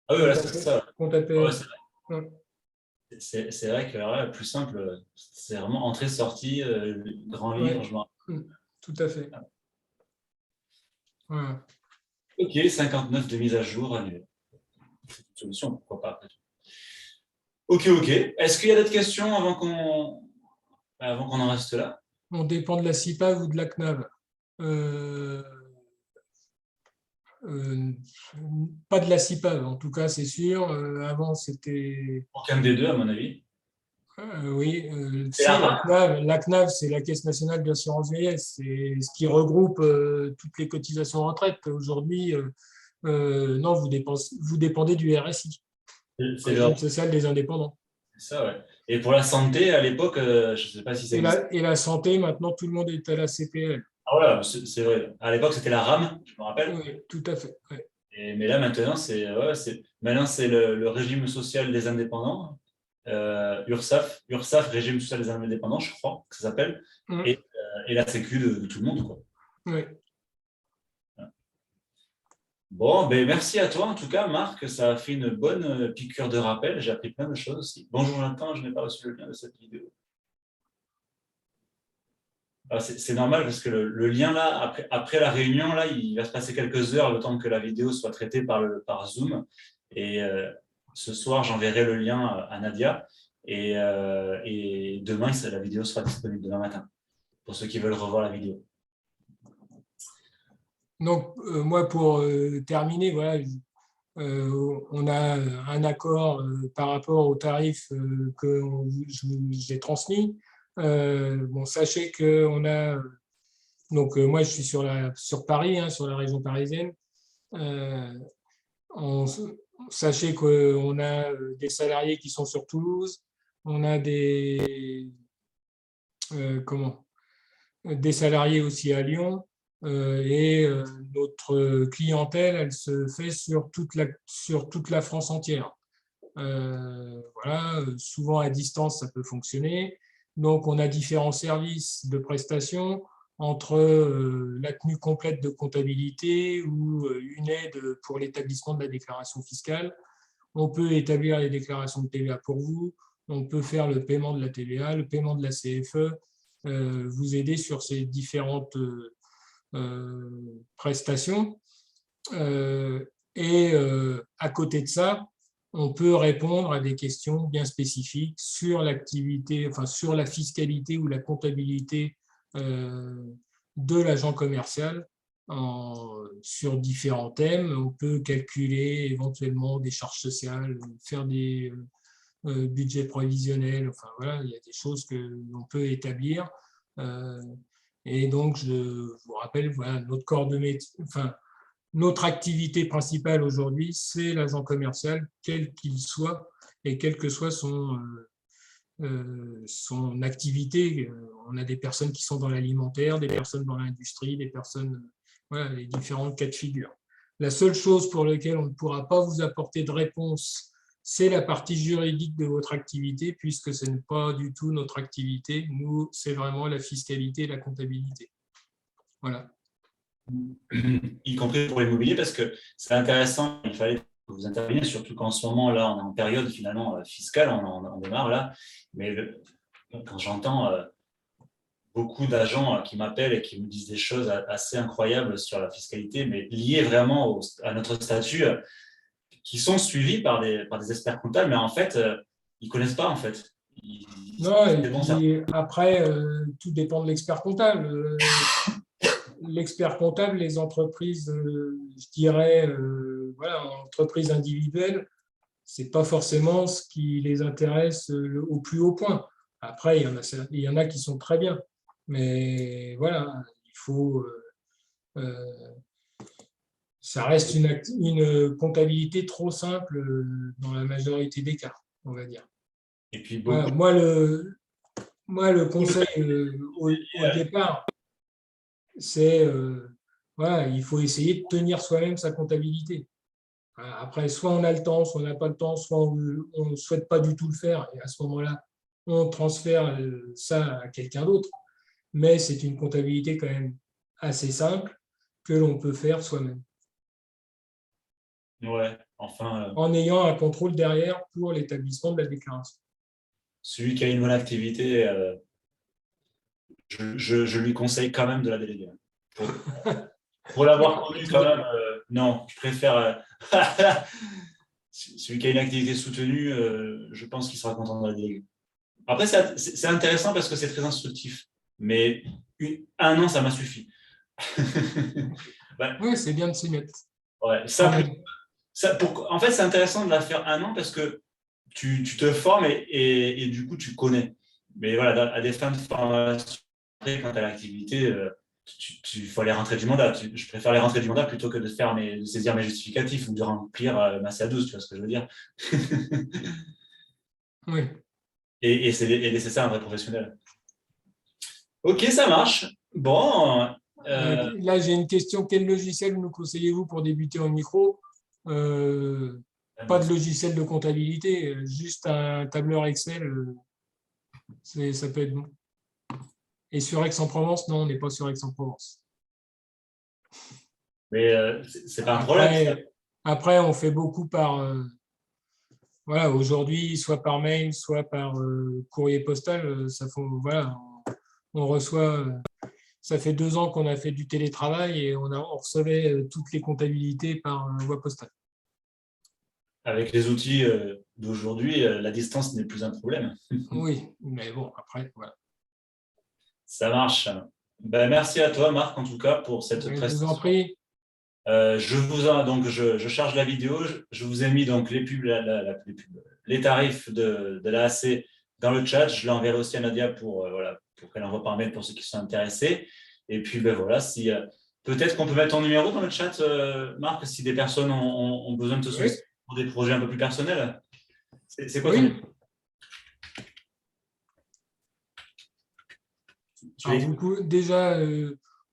Ah oui, voilà, c'est ça. Compte Ouais, APL. c'est Ouais, c'est vrai que alors là, le plus simple, c'est vraiment entrée-sortie, grand livre. ouais, tout à fait. Voilà. Ok, 59 de mise à jour annuelle. C'est une solution, pourquoi pas après tout. Ok, ok. Est-ce qu'il y a d'autres questions avant qu'on en reste là? On dépend de la CIPAV ou de la CNAV. Euh, pas de la CIPAV, en tout cas, c'est sûr. Avant, c'était. Aucun des deux, à mon avis. Oui, C'est la si, RAP? La CNAV, c'est la Caisse nationale d'assurance vieillesse. C'est ce qui regroupe toutes les cotisations retraite. Aujourd'hui, non, vous dépendez du RSI, C'est régime social des indépendants. ça, ouais. Et pour la santé, à l'époque, je ne sais pas si ça existe. Et la santé, maintenant, tout le monde est à la CPL. Ah voilà, c'est vrai. À l'époque, c'était la RAM, je me rappelle. Oui, tout à fait. Ouais. Mais là, maintenant, maintenant, c'est le régime social des indépendants, URSAF, régime social des indépendants, je crois que ça s'appelle, et la Sécu de tout le monde, quoi. Oui. Bon, ben merci à toi en tout cas, Marc. Ça a fait une bonne piqûre de rappel. J'ai appris plein de choses aussi. Bonjour Jonathan, je n'ai pas reçu le lien de cette vidéo. C'est normal parce que le lien là, après la réunion, là, il va se passer quelques heures le temps que la vidéo soit traitée par Zoom. Et ce soir, j'enverrai le lien à Nadia. Et demain, la vidéo sera disponible demain matin pour ceux qui veulent revoir la vidéo. Donc, moi, pour terminer, voilà, on a un accord par rapport au tarif que j'ai transmis. Bon, sachez qu'on a. Donc, moi, je suis sur Paris, hein, sur la région parisienne. On, sachez qu'on a des salariés qui sont sur Toulouse. On a des salariés aussi à Lyon. Et notre clientèle, elle se fait sur toute la France entière. Voilà, souvent à distance, ça peut fonctionner. Donc, on a différents services de prestation entre la tenue complète de comptabilité ou une aide pour l'établissement de la déclaration fiscale. On peut établir les déclarations de TVA pour vous. On peut faire le paiement de la TVA, le paiement de la CFE, vous aider sur ces différentes prestations. Et à côté de ça, on peut répondre à des questions bien spécifiques sur l'activité, enfin sur la fiscalité ou la comptabilité de l'agent commercial sur différents thèmes. On peut calculer éventuellement des charges sociales, faire des budgets prévisionnels, enfin voilà, il y a des choses qu'on peut établir. Et donc, je vous rappelle, voilà, notre corps de métier, enfin, notre activité principale aujourd'hui, c'est l'agent commercial, quel qu'il soit, et quelle que soit son activité. On a des personnes qui sont dans l'alimentaire, des personnes dans l'industrie, des personnes, voilà, les différents cas de figure. La seule chose pour laquelle on ne pourra pas vous apporter de réponse, c'est la partie juridique de votre activité, puisque ce n'est pas du tout notre activité. Nous, c'est vraiment la fiscalité et la comptabilité. Voilà. Y compris pour l'immobilier, parce que c'est intéressant, il fallait que vous interveniez, surtout qu'en ce moment, là, on est en période finalement fiscale, on démarre là, mais quand j'entends beaucoup d'agents qui m'appellent et qui me disent des choses assez incroyables sur la fiscalité, mais liées vraiment à notre statut, qui sont suivis par des experts comptables, mais en fait, ils ne connaissent pas, en fait. Non, et puis après, tout dépend de l'expert comptable. L'expert comptable, les entreprises, je dirais, voilà, entreprises individuelles, ce n'est pas forcément ce qui les intéresse au plus haut point. Après, il y en a qui sont très bien. Mais voilà, il faut. Ça reste une comptabilité trop simple dans la majorité des cas, on va dire. Et puis Voilà, moi, le conseil au départ, c'est voilà, il faut essayer de tenir soi-même sa comptabilité. Après, soit on a le temps, soit on n'a pas le temps, soit on ne souhaite pas du tout le faire. Et à ce moment-là, on transfère ça à quelqu'un d'autre. Mais c'est une comptabilité quand même assez simple que l'on peut faire soi-même. Ouais, enfin. En ayant un contrôle derrière pour l'établissement de la déclaration. Celui qui a une bonne activité, je lui conseille quand même de la déléguer. Pour l'avoir connu quand même, non, je préfère. Celui qui a une activité soutenue, je pense qu'il sera content de la déléguer. Après, c'est intéressant parce que c'est très instructif. Mais un an, ça m'a suffi. Ouais. Oui, c'est bien de s'y mettre. Ouais, en fait, c'est intéressant de la faire un an parce que tu te formes et du coup, tu connais. Mais voilà, à des fins de formation, quand tu as l'activité, il faut aller rentrer du mandat. Je préfère les rentrer du mandat plutôt que de saisir mes justificatifs ou de remplir ma CA12, tu vois ce que je veux dire. Oui. Et c'est nécessaire un vrai professionnel. Ok, ça marche. Bon. Là, j'ai une question. Quel logiciel nous conseillez-vous pour débuter en micro? Pas de logiciel de comptabilité, juste un tableur Excel. Ça peut être bon. Et sur Aix-en-Provence, non, on n'est pas sur Aix-en-Provence. Mais c'est pas un problème. Après, on fait beaucoup par... voilà, aujourd'hui, soit par mail, soit par courrier postal. Voilà, on reçoit... ça fait 2 ans qu'on a fait du télétravail et on recevait toutes les comptabilités par voie postale. Avec les outils d'aujourd'hui, la distance n'est plus un problème. Oui, mais bon, après, voilà. Ça marche. Ben, merci à toi, Marc, en tout cas, pour cette prestation. Je vous en prie. Je charge la vidéo. Je vous ai mis donc les pubs, les tarifs de l'AAC dans le chat. Je l'enverrai aussi à Nadia pour qu'elle envoie par mail pour ceux qui sont intéressés. Et puis, ben voilà, peut-être qu'on peut mettre ton numéro dans le chat, Marc, si des personnes ont besoin de te solliciter pour des projets un peu plus personnels. C'est quoi ton numéro? Alors, déjà,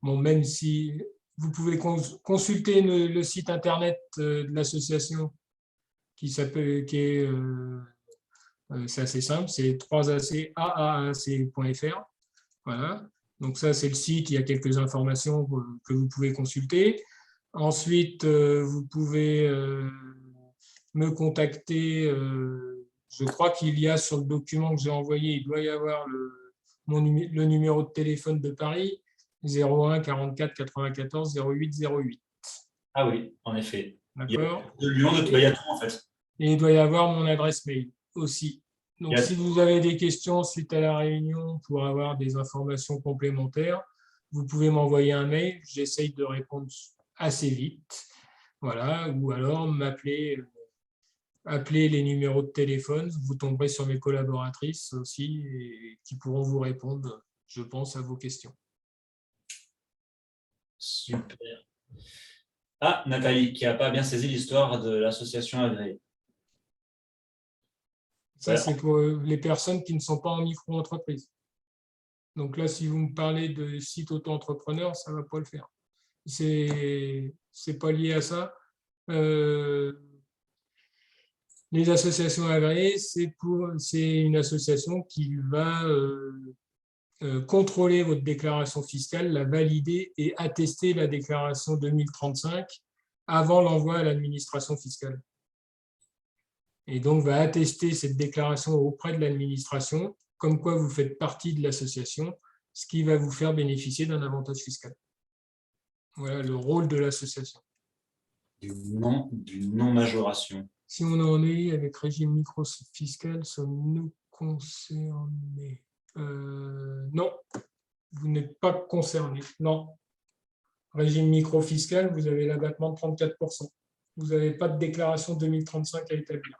même si vous pouvez consulter le site internet de l'association c'est assez simple, c'est 3acaac.fr. Voilà. Donc ça, c'est le site, il y a quelques informations que vous pouvez consulter. Ensuite, vous pouvez me contacter. Je crois qu'il y a sur le document que j'ai envoyé, il doit y avoir le numéro de téléphone de Paris, 01 44 94 08 08. Ah oui, en effet. D'accord. De Lyon, il y a tout en fait. Et il doit y avoir mon adresse mail aussi. Donc, si vous avez des questions suite à la réunion pour avoir des informations complémentaires, vous pouvez m'envoyer un mail. J'essaye de répondre assez vite. Voilà. Ou alors m'appeler. Appelez les numéros de téléphone, vous tomberez sur mes collaboratrices aussi et qui pourront vous répondre, je pense, à vos questions. Super. Ah, Nathalie, qui n'a pas bien saisi l'histoire de l'association agréée. Ça, c'est pour les personnes qui ne sont pas en micro-entreprise. Donc là, si vous me parlez de site auto-entrepreneur, ça ne va pas le faire. C'est pas lié à ça. Les associations agréées, c'est une association qui va contrôler votre déclaration fiscale, la valider et attester la déclaration 2035 avant l'envoi à l'administration fiscale. Et donc, va attester cette déclaration auprès de l'administration, comme quoi vous faites partie de l'association, ce qui va vous faire bénéficier d'un avantage fiscal. Voilà le rôle de l'association. Du non-majoration. Si on en est avec régime micro-fiscal, sommes-nous concernés? Non, vous n'êtes pas concerné. Non. Régime micro-fiscal, vous avez l'abattement de 34%. Vous n'avez pas de déclaration 2035 à établir.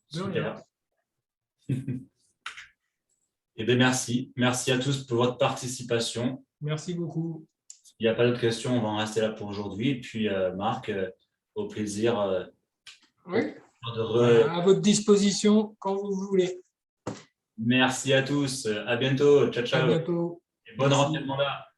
Super. Eh bien, merci. Merci à tous pour votre participation. Merci beaucoup. Il n'y a pas d'autres questions, on va en rester là pour aujourd'hui. Et puis, Marc, au plaisir oui. À votre disposition quand vous voulez. Merci à tous. À bientôt. Ciao, ciao. À bientôt. Et bonne rentrée de mandat.